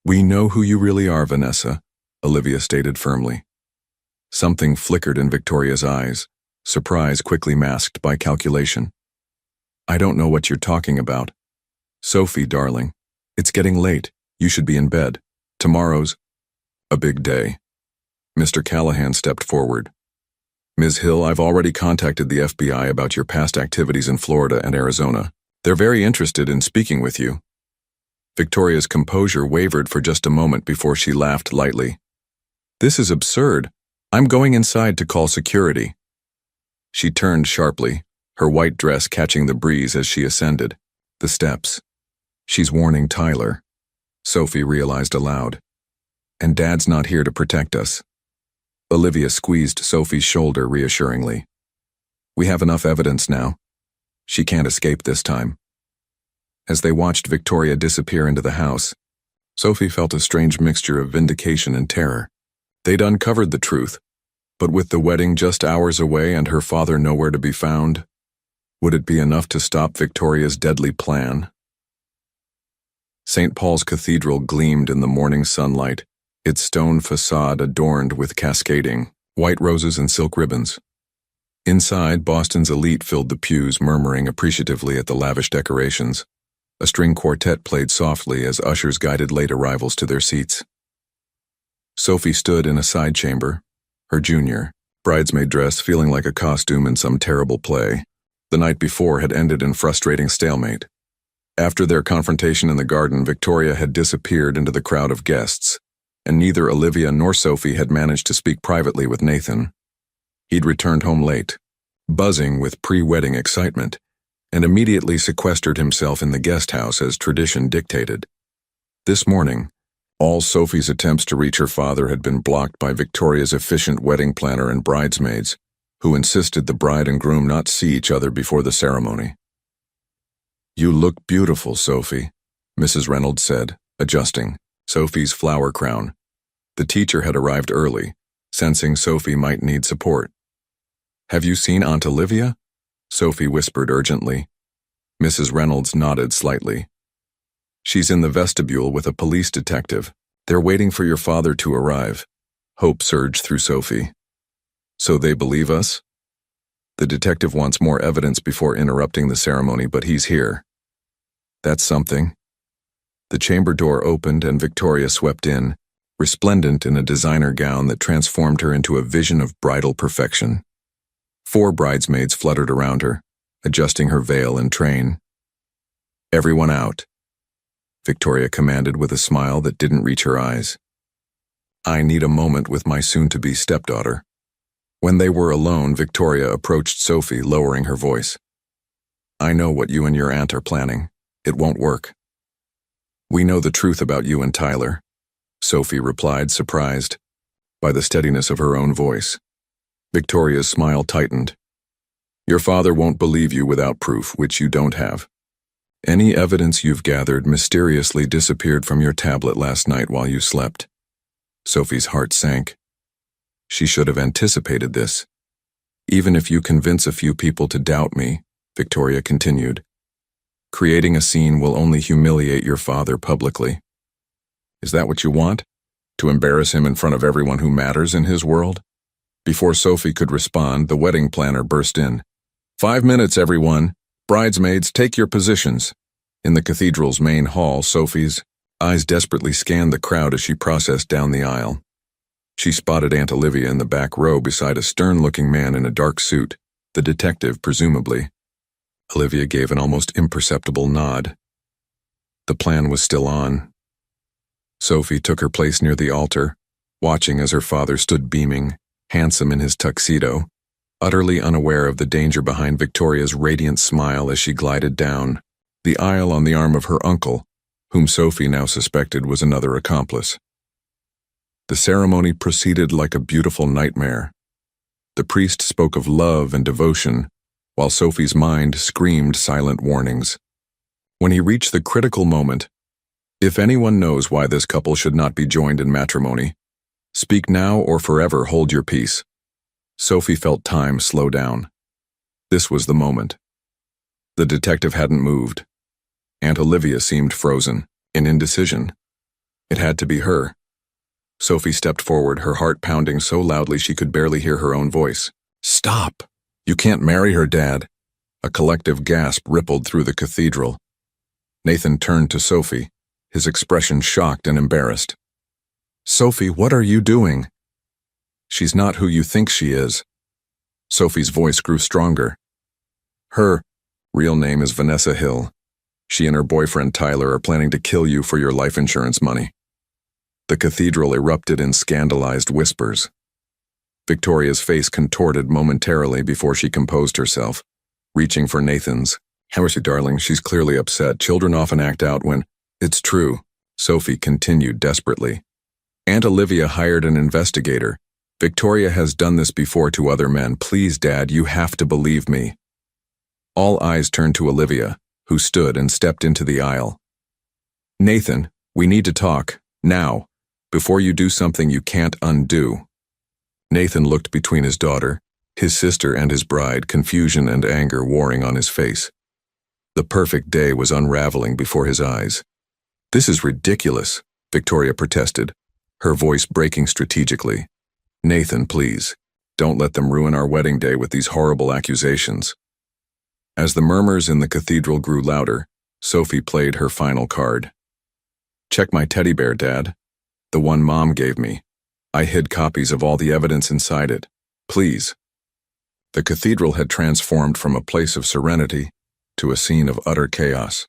"We know who you really are, Vanessa," Olivia stated firmly. Something flickered in Victoria's eyes, surprise quickly masked by calculation. "I don't know what you're talking about." "Sophie, darling, it's getting late. You should be in bed. Tomorrow's a big day." Mr. Callahan stepped forward. "Ms. Hill, I've already contacted the FBI about your past activities in Florida and Arizona. They're very interested in speaking with you." Victoria's composure wavered for just a moment before she laughed lightly. "This is absurd. I'm going inside to call security." She turned sharply, her white dress catching the breeze as she ascended the steps. "She's warning Tyler," Sophie realized aloud. "And Dad's not here to protect us." Olivia squeezed Sophie's shoulder reassuringly. "We have enough evidence now. She can't escape this time." As they watched Victoria disappear into the house, Sophie felt a strange mixture of vindication and terror. They'd uncovered the truth, but with the wedding just hours away and her father nowhere to be found, would it be enough to stop Victoria's deadly plan? St. Paul's Cathedral gleamed in the morning sunlight, its stone facade adorned with cascading white roses and silk ribbons. Inside, Boston's elite filled the pews, murmuring appreciatively at the lavish decorations. A string quartet played softly as ushers guided late arrivals to their seats. Sophie stood in a side chamber, her junior bridesmaid dress feeling like a costume in some terrible play. The night before had ended in frustrating stalemate. After their confrontation in the garden, Victoria had disappeared into the crowd of guests, and neither Olivia nor Sophie had managed to speak privately with Nathan. He'd returned home late, buzzing with pre-wedding excitement, and immediately sequestered himself in the guest house as tradition dictated. This morning, all Sophie's attempts to reach her father had been blocked by Victoria's efficient wedding planner and bridesmaids, who insisted the bride and groom not see each other before the ceremony. "You look beautiful, Sophie," Mrs. Reynolds said, adjusting Sophie's flower crown. The teacher had arrived early, sensing Sophie might need support. "Have you seen Aunt Olivia?" Sophie whispered urgently. Mrs. Reynolds nodded slightly. "She's in the vestibule with a police detective. They're waiting for your father to arrive." Hope surged through Sophie. "So they believe us?" "The detective wants more evidence before interrupting the ceremony, but he's here." "That's something." The chamber door opened and Victoria swept in, resplendent in a designer gown that transformed her into a vision of bridal perfection. 4 bridesmaids fluttered around her, adjusting her veil and train. "Everyone out," Victoria commanded with a smile that didn't reach her eyes. "I need a moment with my soon-to-be stepdaughter." When they were alone, Victoria approached Sophie, lowering her voice. "I know what you and your aunt are planning. It won't work." "We know the truth about you and Tyler," Sophie replied, surprised by the steadiness of her own voice. Victoria's smile tightened. "Your father won't believe you without proof, which you don't have. Any evidence you've gathered mysteriously disappeared from your tablet last night while you slept." Sophie's heart sank. She should have anticipated this. "Even if you convince a few people to doubt me," Victoria continued, "creating a scene will only humiliate your father publicly." "Is that what you want? To embarrass him in front of everyone who matters in his world?" Before Sophie could respond, the wedding planner burst in. 5 minutes, everyone. Bridesmaids, take your positions. In the cathedral's main hall, Sophie's eyes desperately scanned the crowd as she processed down the aisle. She spotted Aunt Olivia in the back row beside a stern-looking man in a dark suit, the detective, presumably. Olivia gave an almost imperceptible nod. The plan was still on. Sophie took her place near the altar, watching as her father stood beaming, handsome in his tuxedo, utterly unaware of the danger behind Victoria's radiant smile as she glided down the aisle on the arm of her uncle, whom Sophie now suspected was another accomplice. The ceremony proceeded like a beautiful nightmare. The priest spoke of love and devotion, while Sophie's mind screamed silent warnings. When he reached the critical moment, if anyone knows why this couple should not be joined in matrimony, speak now or forever hold your peace. Sophie felt time slow down. This was the moment. The detective hadn't moved. Aunt Olivia seemed frozen, in indecision. It had to be her. Sophie stepped forward, her heart pounding so loudly she could barely hear her own voice. Stop! You can't marry her, Dad. A collective gasp rippled through the cathedral. Nathan turned to Sophie, his expression shocked and embarrassed. Sophie, what are you doing? She's not who you think she is. Sophie's voice grew stronger. Her real name is Vanessa Hill. She and her boyfriend Tyler are planning to kill you for your life insurance money. The cathedral erupted in scandalized whispers. Victoria's face contorted momentarily before she composed herself, reaching for Nathan's. How is she, darling? She's clearly upset. Children often act out when... It's true, Sophie continued desperately. Aunt Olivia hired an investigator. Victoria has done this before to other men. Please, Dad, you have to believe me. All eyes turned to Olivia, who stood and stepped into the aisle. Nathan, we need to talk, now, before you do something you can't undo. Nathan looked between his daughter, his sister, and his bride, confusion and anger warring on his face. The perfect day was unraveling before his eyes. This is ridiculous, Victoria protested, her voice breaking strategically. Nathan, please, don't let them ruin our wedding day with these horrible accusations. As the murmurs in the cathedral grew louder, Sophie played her final card. Check my teddy bear, Dad. The one Mom gave me. I hid copies of all the evidence inside it. Please. The cathedral had transformed from a place of serenity to a scene of utter chaos.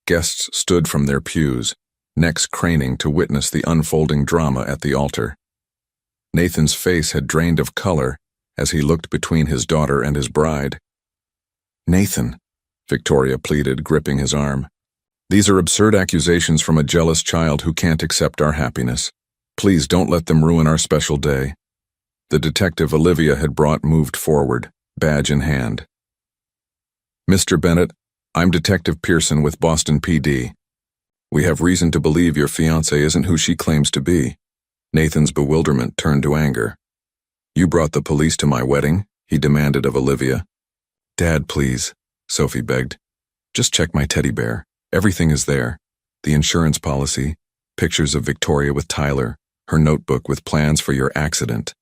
Guests stood from their pews, necks craning to witness the unfolding drama at the altar. Nathan's face had drained of color as he looked between his daughter and his bride. Nathan, Victoria pleaded, gripping his arm. These are absurd accusations from a jealous child who can't accept our happiness. Please don't let them ruin our special day. The detective Olivia had moved forward, badge in hand. Mr. Bennett, I'm Detective Pearson with Boston PD. We have reason to believe your fiancée isn't who she claims to be. Nathan's bewilderment turned to anger. You brought the police to my wedding, he demanded of Olivia. Dad, please, Sophie begged. Just check my teddy bear. Everything is there. The insurance policy, pictures of Victoria with Tyler, her notebook with plans for your accident.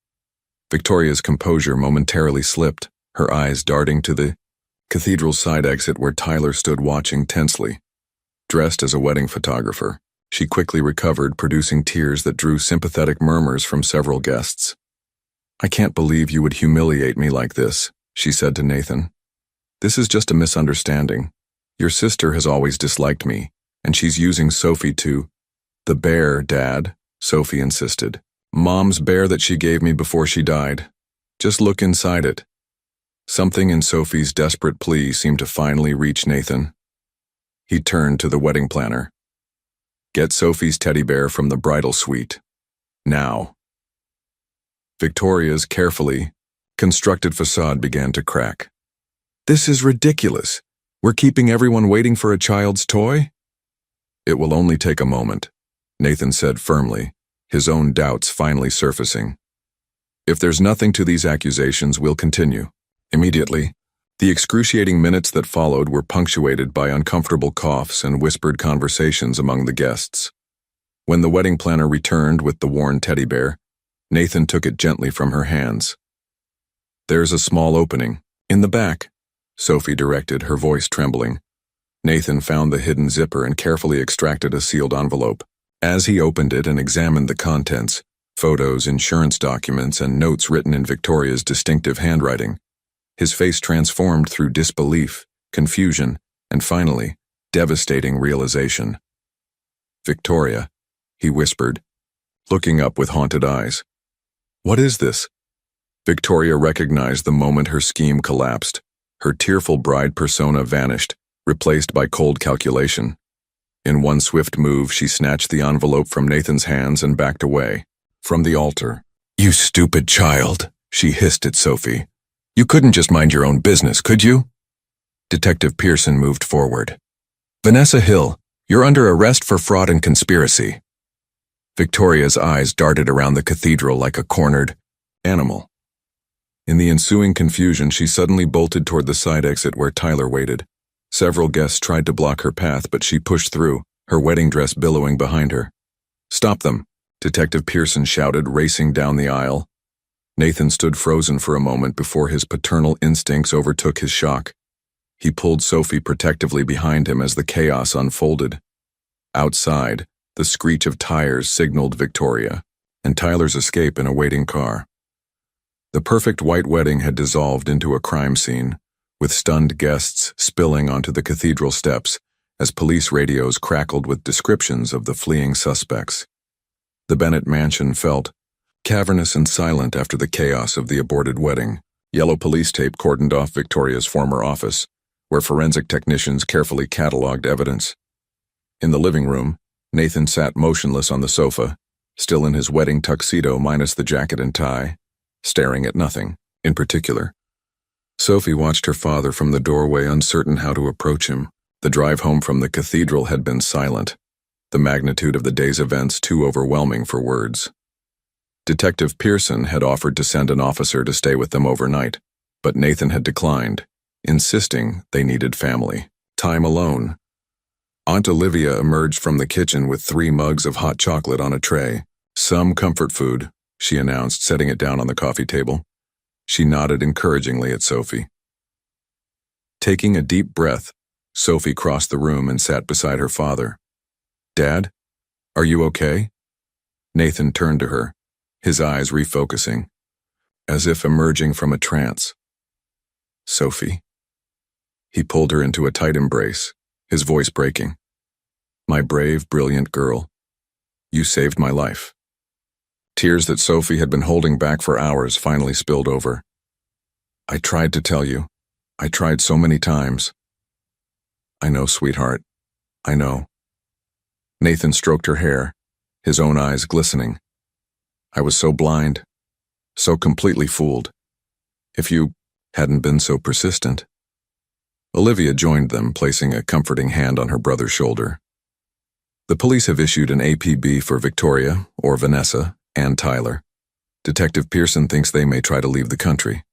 Victoria's composure momentarily slipped, her eyes darting to the cathedral's side exit where Tyler stood watching tensely. Dressed as a wedding photographer, she quickly recovered, producing tears that drew sympathetic murmurs from several guests. I can't believe you would humiliate me like this, she said to Nathan. This is just a misunderstanding. Your sister has always disliked me, and she's using Sophie to... The bear, Dad, Sophie insisted. Mom's bear that she gave me before she died. Just look inside it. Something in Sophie's desperate plea seemed to finally reach Nathan. He turned to the wedding planner. Get Sophie's teddy bear from the bridal suite. Now. Victoria's carefully constructed facade began to crack. This is ridiculous. We're keeping everyone waiting for a child's toy? It will only take a moment, Nathan said firmly, his own doubts finally surfacing. If there's nothing to these accusations, we'll continue. Immediately, the excruciating minutes that followed were punctuated by uncomfortable coughs and whispered conversations among the guests. When the wedding planner returned with the worn teddy bear, Nathan took it gently from her hands. "There's a small opening. In the back," Sophie directed, her voice trembling. Nathan found the hidden zipper and carefully extracted a sealed envelope. As he opened it and examined the contents, photos, insurance documents, and notes written in Victoria's distinctive handwriting, his face transformed through disbelief, confusion, and finally, devastating realization. "Victoria," he whispered, looking up with haunted eyes. "What is this?" Victoria recognized the moment her scheme collapsed. Her tearful bride persona vanished, replaced by cold calculation. In one swift move, she snatched the envelope from Nathan's hands and backed away. From the altar. "You stupid child," she hissed at Sophie. "You couldn't just mind your own business, could you?" Detective Pearson moved forward. "Vanessa Hill, you're under arrest for fraud and conspiracy." Victoria's eyes darted around the cathedral like a cornered animal. In the ensuing confusion, she suddenly bolted toward the side exit where Tyler waited. Several guests tried to block her path, but she pushed through, her wedding dress billowing behind her. "Stop them," Detective Pearson shouted, racing down the aisle. Nathan stood frozen for a moment before his paternal instincts overtook his shock. He pulled Sophie protectively behind him as the chaos unfolded. Outside, the screech of tires signaled Victoria, and Tyler's escape in a waiting car. The perfect white wedding had dissolved into a crime scene, with stunned guests spilling onto the cathedral steps as police radios crackled with descriptions of the fleeing suspects. The Bennett mansion felt cavernous and silent after the chaos of the aborted wedding. Yellow police tape cordoned off Victoria's former office, where forensic technicians carefully cataloged evidence. In the living room, Nathan sat motionless on the sofa, still in his wedding tuxedo minus the jacket and tie, staring at nothing in particular. Sophie watched her father from the doorway, uncertain how to approach him. The drive home from the cathedral had been silent, the magnitude of the day's events too overwhelming for words. Detective Pearson had offered to send an officer to stay with them overnight, but Nathan had declined, insisting they needed family time alone. Aunt Olivia emerged from the kitchen with 3 mugs of hot chocolate on a tray. "Some comfort food," she announced, setting it down on the coffee table. She nodded encouragingly at Sophie. Taking a deep breath, Sophie crossed the room and sat beside her father. "Dad, are you okay?" Nathan turned to her, his eyes refocusing, as if emerging from a trance. "Sophie." He pulled her into a tight embrace, his voice breaking. "My brave, brilliant girl, you saved my life." Tears that Sophie had been holding back for hours finally spilled over. "I tried to tell you. I tried so many times." "I know, sweetheart. I know." Nathan stroked her hair, his own eyes glistening. "I was so blind, so completely fooled. If you hadn't been so persistent." Olivia joined them, placing a comforting hand on her brother's shoulder. "The police have issued an APB for Victoria, or Vanessa, and Tyler. Detective Pearson thinks they may try to leave the country."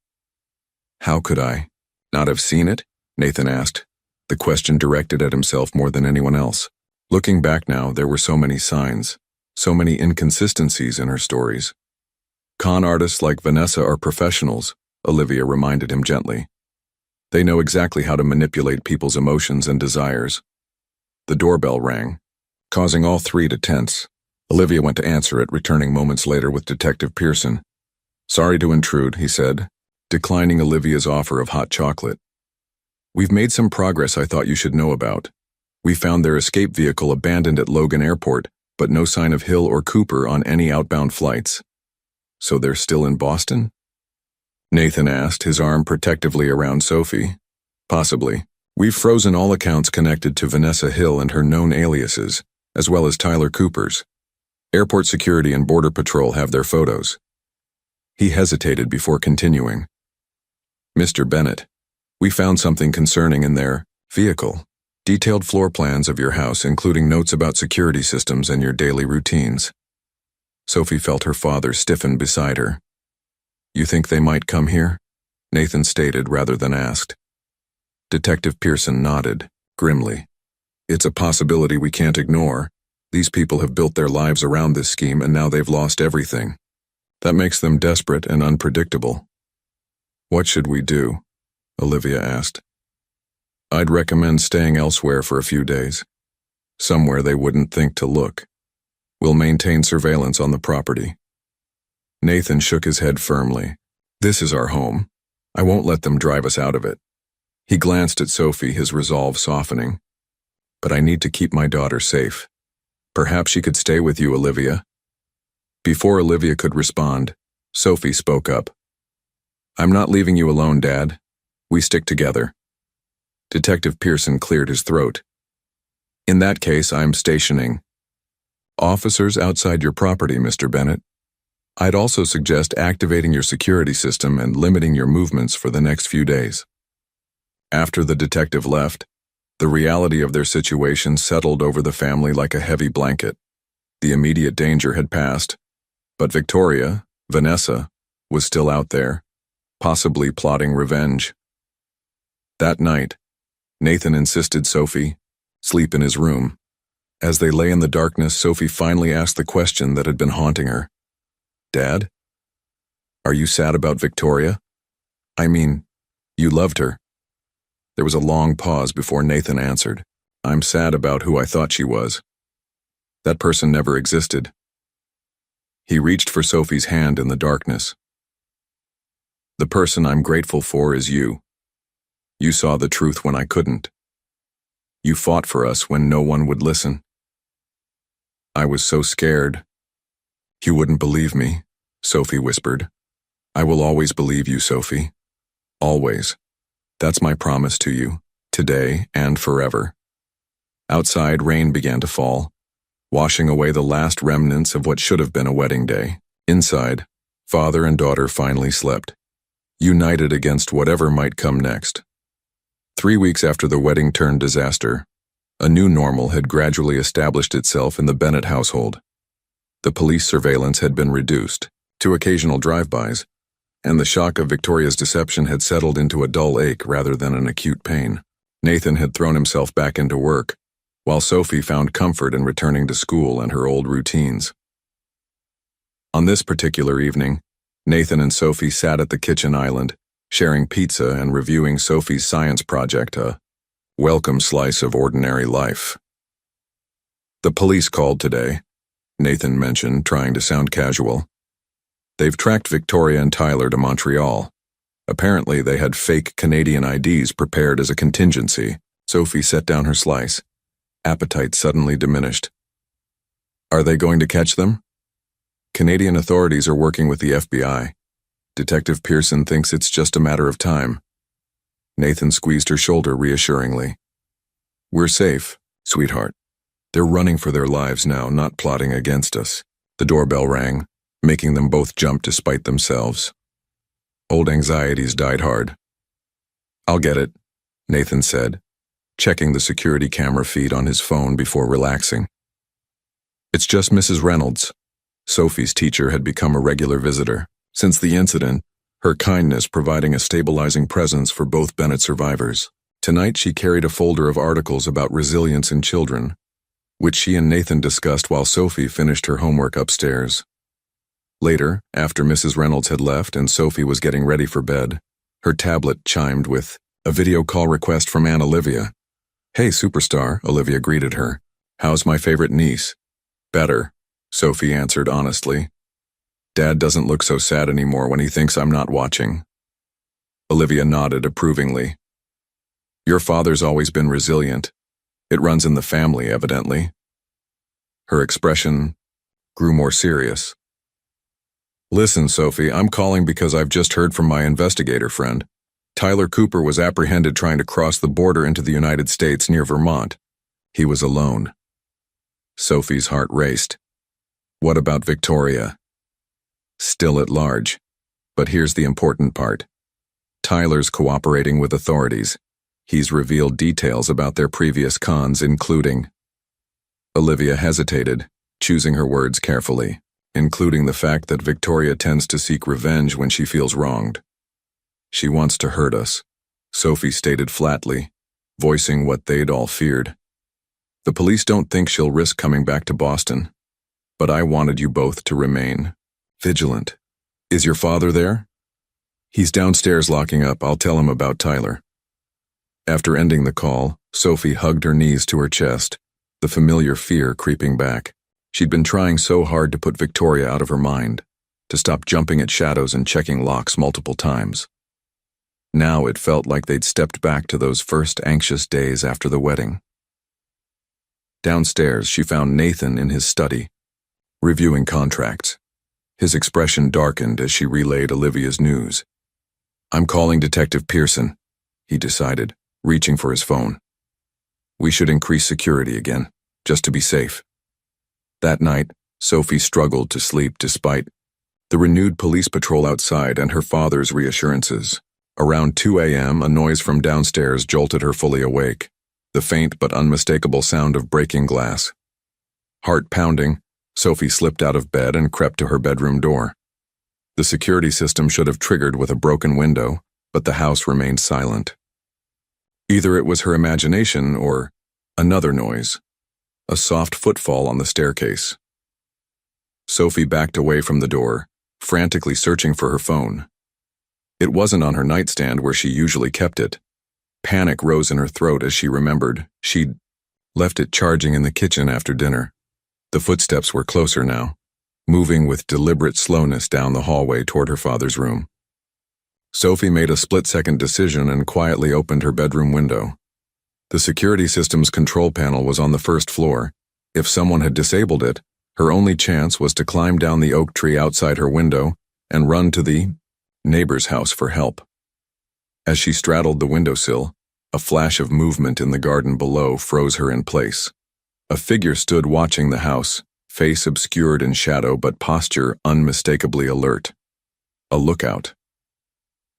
"How could I not have seen it?" Nathan asked, the question directed at himself more than anyone else. Looking back now, there were so many signs, so many inconsistencies in her stories. "Con artists like Vanessa are professionals," Olivia reminded him gently. "They know exactly how to manipulate people's emotions and desires." The doorbell rang, causing all 3 to tense. Olivia went to answer it, returning moments later with Detective Pearson. "Sorry to intrude," he said, declining Olivia's offer of hot chocolate. "We've made some progress I thought you should know about. We found their escape vehicle abandoned at Logan Airport, but no sign of Hill or Cooper on any outbound flights." "So they're still in Boston?" Nathan asked, his arm protectively around Sophie. "Possibly. We've frozen all accounts connected to Vanessa Hill and her known aliases, as well as Tyler Cooper's. Airport security and Border Patrol have their photos." He hesitated before continuing. "Mr. Bennett, we found something concerning in their vehicle. Detailed floor plans of your house, including notes about security systems and your daily routines." Sophie felt her father stiffen beside her. "You think they might come here?" Nathan stated rather than asked. Detective Pearson nodded, grimly. "It's a possibility we can't ignore. These people have built their lives around this scheme and now they've lost everything. That makes them desperate and unpredictable. What should we do? Olivia asked. I'd recommend staying elsewhere for a few days. Somewhere they wouldn't think to look. We'll maintain surveillance on the property. Nathan shook his head firmly. This is our home. I won't let them drive us out of it. He glanced at Sophie, his resolve softening. But I need to keep my daughter safe. Perhaps she could stay with you, Olivia. Before Olivia could respond, Sophie spoke up. I'm not leaving you alone, Dad. We stick together. Detective Pearson cleared his throat. In that case, I'm stationing officers outside your property, Mr. Bennett. I'd also suggest activating your security system and limiting your movements for the next few days. After the detective left, the reality of their situation settled over the family like a heavy blanket. The immediate danger had passed, but Victoria, Vanessa, was still out there, possibly plotting revenge. That night, Nathan insisted Sophie sleep in his room. As they lay in the darkness, Sophie finally asked the question that had been haunting her. Dad? Are you sad about Victoria? I mean, you loved her. There was a long pause before Nathan answered. I'm sad about who I thought she was. That person never existed. He reached for Sophie's hand in the darkness. The person I'm grateful for is you. You saw the truth when I couldn't. You fought for us when no one would listen. I was so scared. You wouldn't believe me, Sophie whispered. I will always believe you, Sophie. Always. That's my promise to you, today and forever. Outside, rain began to fall, washing away the last remnants of what should have been a wedding day. Inside, father and daughter finally slept, united against whatever might come next. 3 weeks after the wedding turned disaster, a new normal had gradually established itself in the Bennett household. The police surveillance had been reduced to occasional drive-bys, and the shock of Victoria's deception had settled into a dull ache rather than an acute pain. Nathan had thrown himself back into work, while Sophie found comfort in returning to school and her old routines. On this particular evening, Nathan and Sophie sat at the kitchen island, sharing pizza and reviewing Sophie's science project, a welcome slice of ordinary life. The police called today, Nathan mentioned, trying to sound casual. They've tracked Victoria and Tyler to Montreal. Apparently, they had fake Canadian IDs prepared as a contingency. Sophie set down her slice. Appetite suddenly diminished. Are they going to catch them? Canadian authorities are working with the FBI. Detective Pearson thinks it's just a matter of time. Nathan squeezed her shoulder reassuringly. We're safe, sweetheart. They're running for their lives now, not plotting against us. The doorbell rang, making them both jump despite themselves. Old anxieties died hard. I'll get it, Nathan said, checking the security camera feed on his phone before relaxing. It's just Mrs. Reynolds. Sophie's teacher had become a regular visitor. Since the incident, her kindness providing a stabilizing presence for both Bennett survivors. Tonight she carried a folder of articles about resilience in children, which she and Nathan discussed while Sophie finished her homework upstairs. Later, after Mrs. Reynolds had left and Sophie was getting ready for bed, her tablet chimed with a video call request from Aunt Olivia. Hey, superstar, Olivia greeted her. How's my favorite niece? Better, Sophie answered honestly. Dad doesn't look so sad anymore when he thinks I'm not watching. Olivia nodded approvingly. Your father's always been resilient. It runs in the family, evidently. Her expression grew more serious. Listen, Sophie, I'm calling because I've just heard from my investigator friend. Tyler Cooper was apprehended trying to cross the border into the United States near Vermont. He was alone. Sophie's heart raced. What about Victoria? Still at large. But here's the important part. Tyler's cooperating with authorities. He's revealed details about their previous cons, including... Olivia hesitated, choosing her words carefully, including the fact that Victoria tends to seek revenge when she feels wronged. She wants to hurt us, Sophie stated flatly, voicing what they'd all feared. The police don't think she'll risk coming back to Boston, but I wanted you both to remain vigilant. Is your father there? He's downstairs locking up. I'll tell him about Tyler. After ending the call, Sophie hugged her knees to her chest, the familiar fear creeping back. She'd been trying so hard to put Victoria out of her mind, to stop jumping at shadows and checking locks multiple times. Now it felt like they'd stepped back to those first anxious days after the wedding. Downstairs, she found Nathan in his study, reviewing contracts. His expression darkened as she relayed Olivia's news. "I'm calling Detective Pearson," he decided, reaching for his phone. "We should increase security again, just to be safe." That night, Sophie struggled to sleep despite the renewed police patrol outside and her father's reassurances. Around 2 a.m., a noise from downstairs jolted her fully awake, the faint but unmistakable sound of breaking glass. Heart pounding, Sophie slipped out of bed and crept to her bedroom door. The security system should have triggered with a broken window, but the house remained silent. Either it was her imagination or another noise, a soft footfall on the staircase. Sophie backed away from the door, frantically searching for her phone. It wasn't on her nightstand where she usually kept it. Panic rose in her throat as she remembered she'd left it charging in the kitchen after dinner. The footsteps were closer now, moving with deliberate slowness down the hallway toward her father's room. Sophie made a split-second decision and quietly opened her bedroom window. The security system's control panel was on the first floor. If someone had disabled it, her only chance was to climb down the oak tree outside her window and run to the neighbor's house for help. As she straddled the windowsill, a flash of movement in the garden below froze her in place. A figure stood watching the house, face obscured in shadow but posture unmistakably alert. A lookout.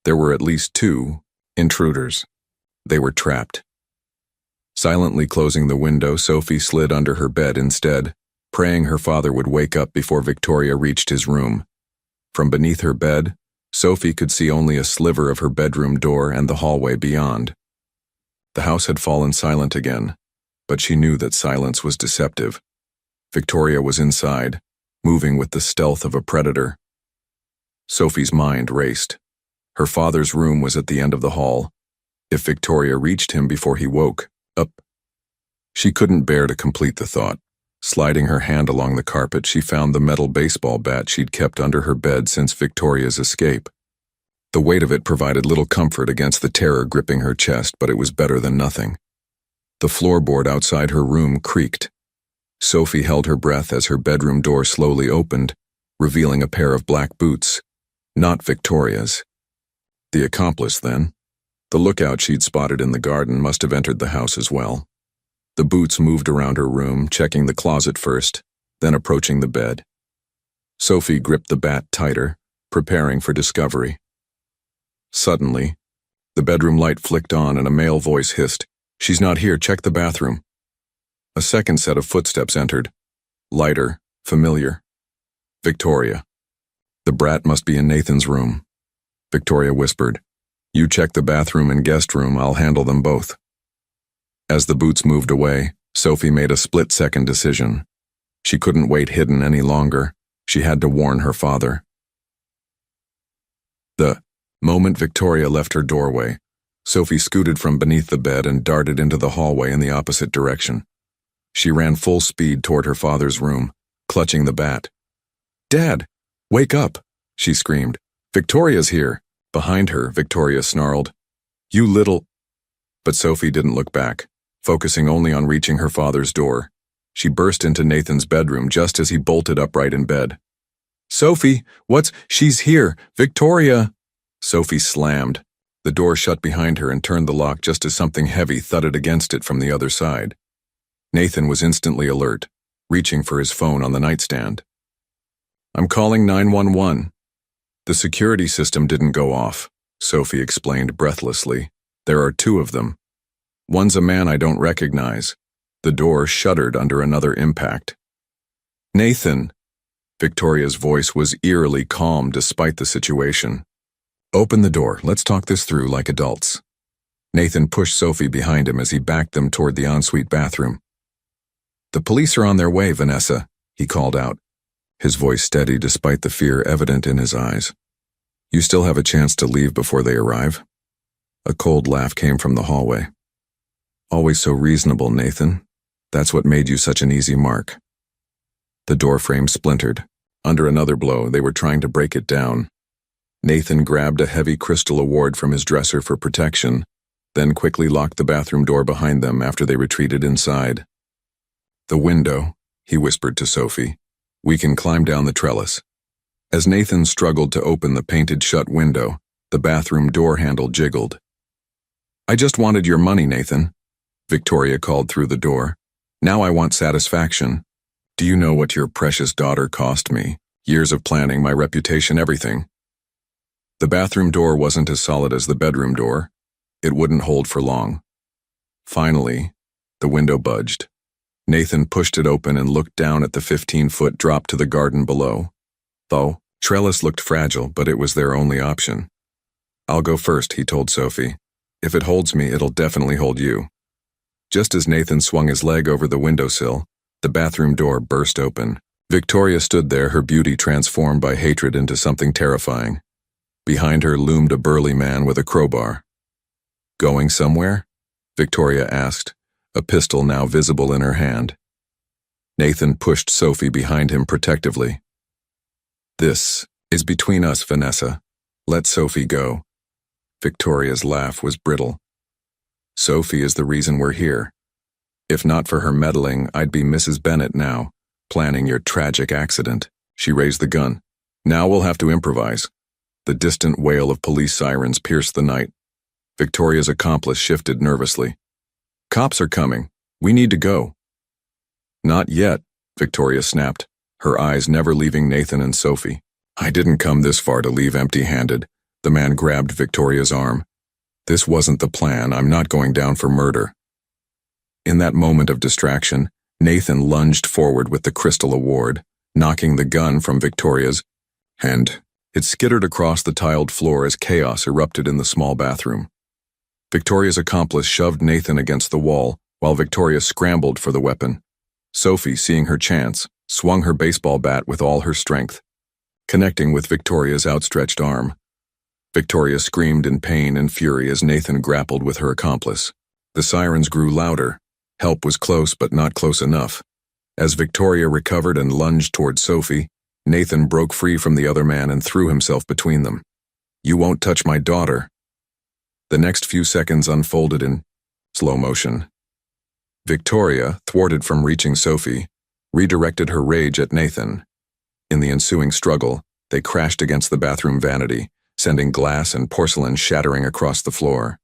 There were at least 2 intruders. They were trapped. Silently closing the window, Sophie slid under her bed instead, praying her father would wake up before Victoria reached his room. From beneath her bed, Sophie could see only a sliver of her bedroom door and the hallway beyond. The house had fallen silent again, but she knew that silence was deceptive. Victoria was inside, moving with the stealth of a predator. Sophie's mind raced. Her father's room was at the end of the hall. If Victoria reached him before he woke up, she couldn't bear to complete the thought. Sliding her hand along the carpet, she found the metal baseball bat she'd kept under her bed since Victoria's escape. The weight of it provided little comfort against the terror gripping her chest, but it was better than nothing. The floorboard outside her room creaked. Sophie held her breath as her bedroom door slowly opened, revealing a pair of black boots. Not Victoria's. The accomplice, then. The lookout she'd spotted in the garden must have entered the house as well. The boots moved around her room, checking the closet first, then approaching the bed. Sophie gripped the bat tighter, preparing for discovery. Suddenly, the bedroom light flicked on and a male voice hissed, "She's not here, check the bathroom." A second set of footsteps entered. Lighter, familiar. Victoria. "The brat must be in Nathan's room," Victoria whispered. "You check the bathroom and guest room, I'll handle them both." As the boots moved away, Sophie made a split-second decision. She couldn't wait hidden any longer. She had to warn her father. The moment Victoria left her doorway, Sophie scooted from beneath the bed and darted into the hallway in the opposite direction. She ran full speed toward her father's room, clutching the bat. "Dad, wake up!" she screamed. "Victoria's here!" Behind her, Victoria snarled, "You little—" But Sophie didn't look back, focusing only on reaching her father's door. She burst into Nathan's bedroom just as he bolted upright in bed. "Sophie, she's here! Victoria!" Sophie slammed. The door shut behind her and turned the lock just as something heavy thudded against it from the other side. Nathan was instantly alert, reaching for his phone on the nightstand. "I'm calling 911. The security system didn't go off," Sophie explained breathlessly. "There are 2 of them. One's a man I don't recognize." The door shuddered under another impact. "Nathan!" Victoria's voice was eerily calm despite the situation. "Open the door. Let's talk this through like adults." Nathan pushed Sophie behind him as he backed them toward the ensuite bathroom. "The police are on their way, Vanessa," he called out, his voice steady despite the fear evident in his eyes. You still have a chance to leave before they arrive. A cold laugh came from the hallway. Always so reasonable, Nathan. That's what made you such an easy mark. The door frame splintered. Under another blow, they were trying to break it down. Nathan grabbed a heavy crystal award from his dresser for protection, then quickly locked the bathroom door behind them after they retreated inside. The window, he whispered to Sophie. We can climb down the trellis. As Nathan struggled to open the painted shut window, the bathroom door handle jiggled. I just wanted your money, Nathan, Victoria called through the door. Now I want satisfaction. Do you know what your precious daughter cost me? Years of planning, my reputation, everything. The bathroom door wasn't as solid as the bedroom door. It wouldn't hold for long. Finally, the window budged. Nathan pushed it open and looked down at the 15-foot drop to the garden below. Though, trellis looked fragile, but it was their only option. I'll go first, he told Sophie. If it holds me, it'll definitely hold you. Just as Nathan swung his leg over the windowsill, the bathroom door burst open. Victoria stood there, her beauty transformed by hatred into something terrifying. Behind her loomed a burly man with a crowbar. Going somewhere? Victoria asked, a pistol now visible in her hand. Nathan pushed Sophie behind him protectively. This is between us, Vanessa. Let Sophie go. Victoria's laugh was brittle. Sophie is the reason we're here. If not for her meddling, I'd be Mrs. Bennet now, planning your tragic accident. She raised the gun. Now we'll have to improvise. The distant wail of police sirens pierced the night. Victoria's accomplice shifted nervously. Cops are coming. We need to go. Not yet, Victoria snapped, her eyes never leaving Nathan and Sophie. I didn't come this far to leave empty-handed. The man grabbed Victoria's arm. This wasn't the plan. I'm not going down for murder. In that moment of distraction, Nathan lunged forward with the crystal award, knocking the gun from Victoria's hand. It skittered across the tiled floor as chaos erupted in the small bathroom. Victoria's accomplice shoved Nathan against the wall, while Victoria scrambled for the weapon. Sophie, seeing her chance, swung her baseball bat with all her strength, connecting with Victoria's outstretched arm. Victoria screamed in pain and fury as Nathan grappled with her accomplice. The sirens grew louder. Help was close, but not close enough. As Victoria recovered and lunged toward Sophie, Nathan broke free from the other man and threw himself between them. You won't touch my daughter. The next few seconds unfolded in slow motion. Victoria, thwarted from reaching Sophie, redirected her rage at Nathan. In the ensuing struggle, they crashed against the bathroom vanity, sending glass and porcelain shattering across the floor.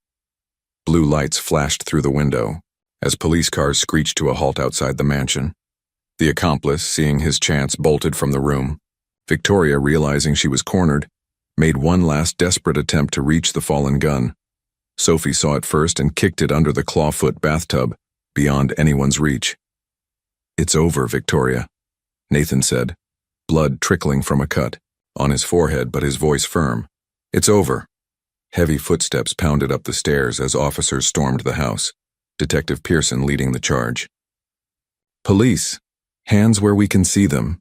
Blue lights flashed through the window as police cars screeched to a halt outside the mansion. The accomplice, seeing his chance, bolted from the room. Victoria, realizing she was cornered, made one last desperate attempt to reach the fallen gun. Sophie saw it first and kicked it under the clawfoot bathtub, beyond anyone's reach. It's over, Victoria, Nathan said, blood trickling from a cut on his forehead, but his voice firm. It's over. Heavy footsteps pounded up the stairs as officers stormed the house, Detective Pearson leading the charge. Police, hands where we can see them.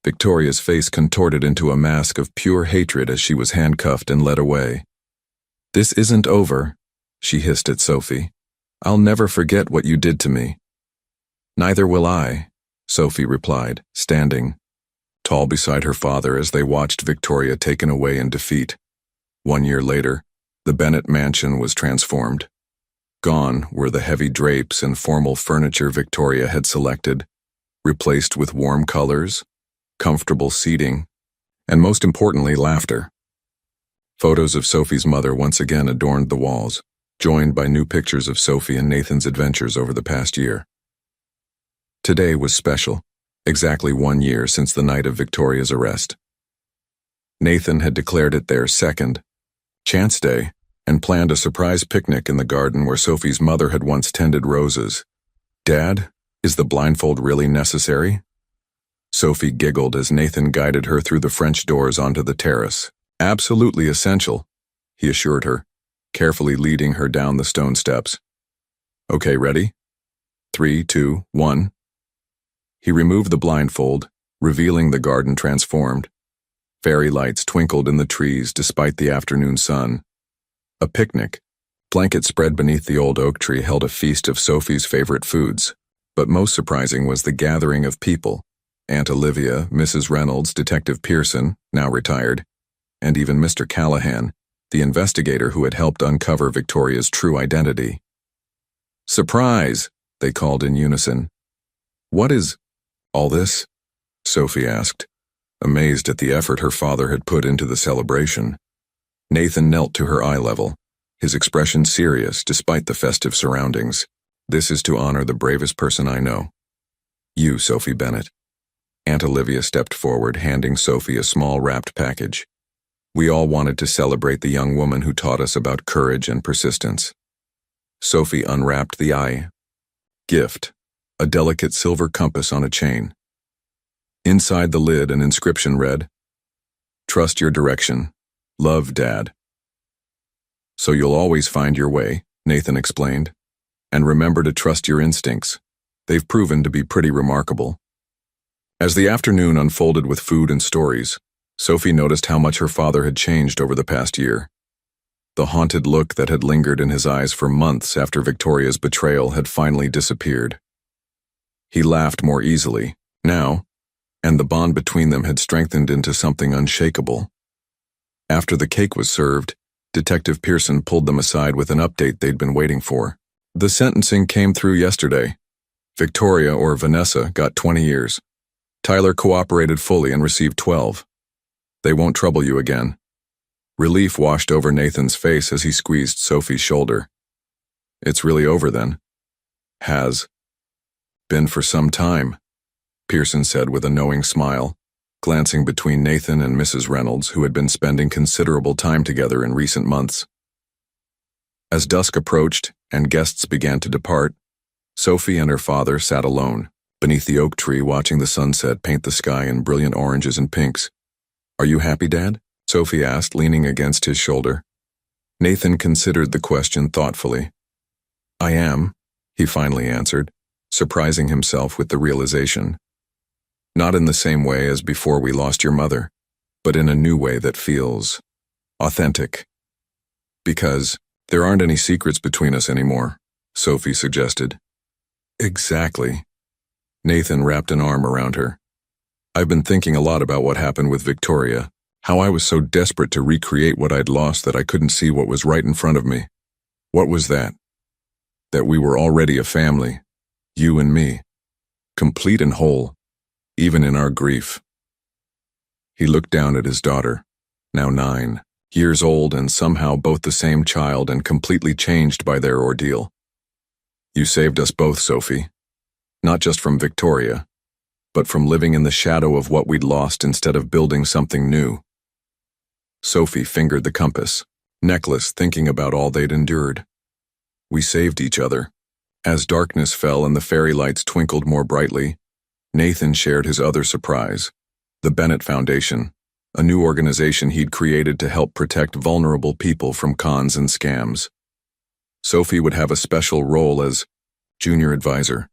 Victoria's face contorted into a mask of pure hatred as she was handcuffed and led away. This isn't over, she hissed at Sophie. I'll never forget what you did to me. Neither will I, Sophie replied, standing tall beside her father as they watched Victoria taken away in defeat. 1 year later, the Bennet mansion was transformed. Gone were the heavy drapes and formal furniture Victoria had selected, replaced with warm colors, comfortable seating, and most importantly, laughter. Photos of Sophie's mother once again adorned the walls, joined by new pictures of Sophie and Nathan's adventures over the past year. Today was special, exactly 1 year since the night of Victoria's arrest. Nathan had declared it their second chance day and planned a surprise picnic in the garden where Sophie's mother had once tended roses. Dad, is the blindfold really necessary? Sophie giggled as Nathan guided her through the French doors onto the terrace. Absolutely essential, he assured her, carefully leading her down the stone steps. Okay, ready? 3, 2, 1. He removed the blindfold, revealing the garden transformed. Fairy lights twinkled in the trees despite the afternoon sun. A picnic, blanket spread beneath the old oak tree, held a feast of Sophie's favorite foods. But most surprising was the gathering of people. Aunt Olivia, Mrs. Reynolds, Detective Pearson, now retired, and even Mr. Callahan, the investigator who had helped uncover Victoria's true identity. "Surprise!" they called in unison. "What is all this?" Sophie asked, amazed at the effort her father had put into the celebration. Nathan knelt to her eye level, his expression serious despite the festive surroundings. "This is to honor the bravest person I know. You, Sophie Bennett." Aunt Olivia stepped forward, handing Sophie a small wrapped package. "We all wanted to celebrate the young woman who taught us about courage and persistence." Sophie unwrapped the gift, a delicate silver compass on a chain. Inside the lid, an inscription read, "Trust your direction. Love, Dad." "So you'll always find your way," Nathan explained. "And remember to trust your instincts. They've proven to be pretty remarkable." As the afternoon unfolded with food and stories, Sophie noticed how much her father had changed over the past year. The haunted look that had lingered in his eyes for months after Victoria's betrayal had finally disappeared. He laughed more easily, now, and the bond between them had strengthened into something unshakable. After the cake was served, Detective Pearson pulled them aside with an update they'd been waiting for. "The sentencing came through yesterday. Victoria, or Vanessa, got 20 years. Tyler cooperated fully and received 12. They won't trouble you again." Relief washed over Nathan's face as he squeezed Sophie's shoulder. "It's really over then?" "Has been for some time," Pearson said with a knowing smile, glancing between Nathan and Mrs. Reynolds, who had been spending considerable time together in recent months. As dusk approached and guests began to depart, Sophie and her father sat alone, beneath the oak tree, watching the sunset paint the sky in brilliant oranges and pinks. "Are you happy, Dad?" Sophie asked, leaning against his shoulder. Nathan considered the question thoughtfully. "I am," he finally answered, surprising himself with the realization. "Not in the same way as before we lost your mother, but in a new way that feels authentic. Because there aren't any secrets between us anymore," Sophie suggested. "Exactly." Nathan wrapped an arm around her. "I've been thinking a lot about what happened with Victoria, how I was so desperate to recreate what I'd lost that I couldn't see what was right in front of me. What was that? That we were already a family, you and me, complete and whole, even in our grief." He looked down at his daughter, now 9 years old and somehow both the same child and completely changed by their ordeal. "You saved us both, Sophie. Not just from Victoria, but from living in the shadow of what we'd lost instead of building something new." Sophie fingered the compass, necklace, thinking about all they'd endured. "We saved each other." As darkness fell and the fairy lights twinkled more brightly, Nathan shared his other surprise, the Bennett Foundation, a new organization he'd created to help protect vulnerable people from cons and scams. Sophie would have a special role as junior advisor,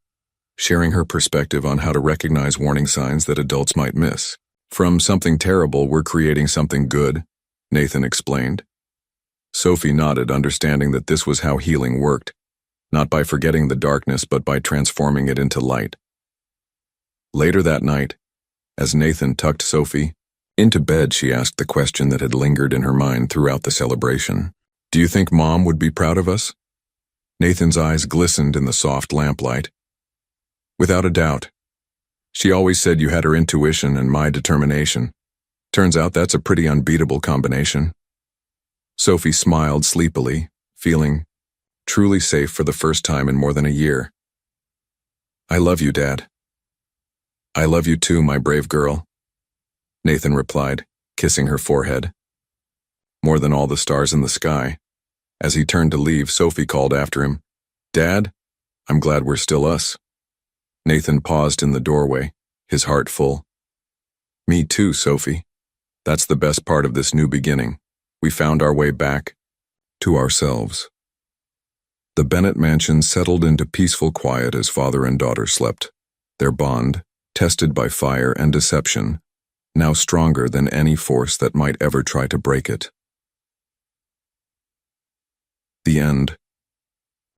sharing her perspective on how to recognize warning signs that adults might miss. "From something terrible, we're creating something good," Nathan explained. Sophie nodded, understanding that this was how healing worked, not by forgetting the darkness but by transforming it into light. Later that night, as Nathan tucked Sophie into bed, she asked the question that had lingered in her mind throughout the celebration. "Do you think Mom would be proud of us?" Nathan's eyes glistened in the soft lamplight. "Without a doubt. She always said you had her intuition and my determination. Turns out that's a pretty unbeatable combination." Sophie smiled sleepily, feeling truly safe for the first time in more than a year. "I love you, Dad." "I love you too, my brave girl," Nathan replied, kissing her forehead. More than all the stars in the sky. As he turned to leave, Sophie called after him, "Dad, I'm glad we're still us." Nathan paused in the doorway, his heart full. "Me too, Sophie. That's the best part of this new beginning. We found our way back to ourselves." The Bennett mansion settled into peaceful quiet as father and daughter slept, their bond, tested by fire and deception, now stronger than any force that might ever try to break it. The end.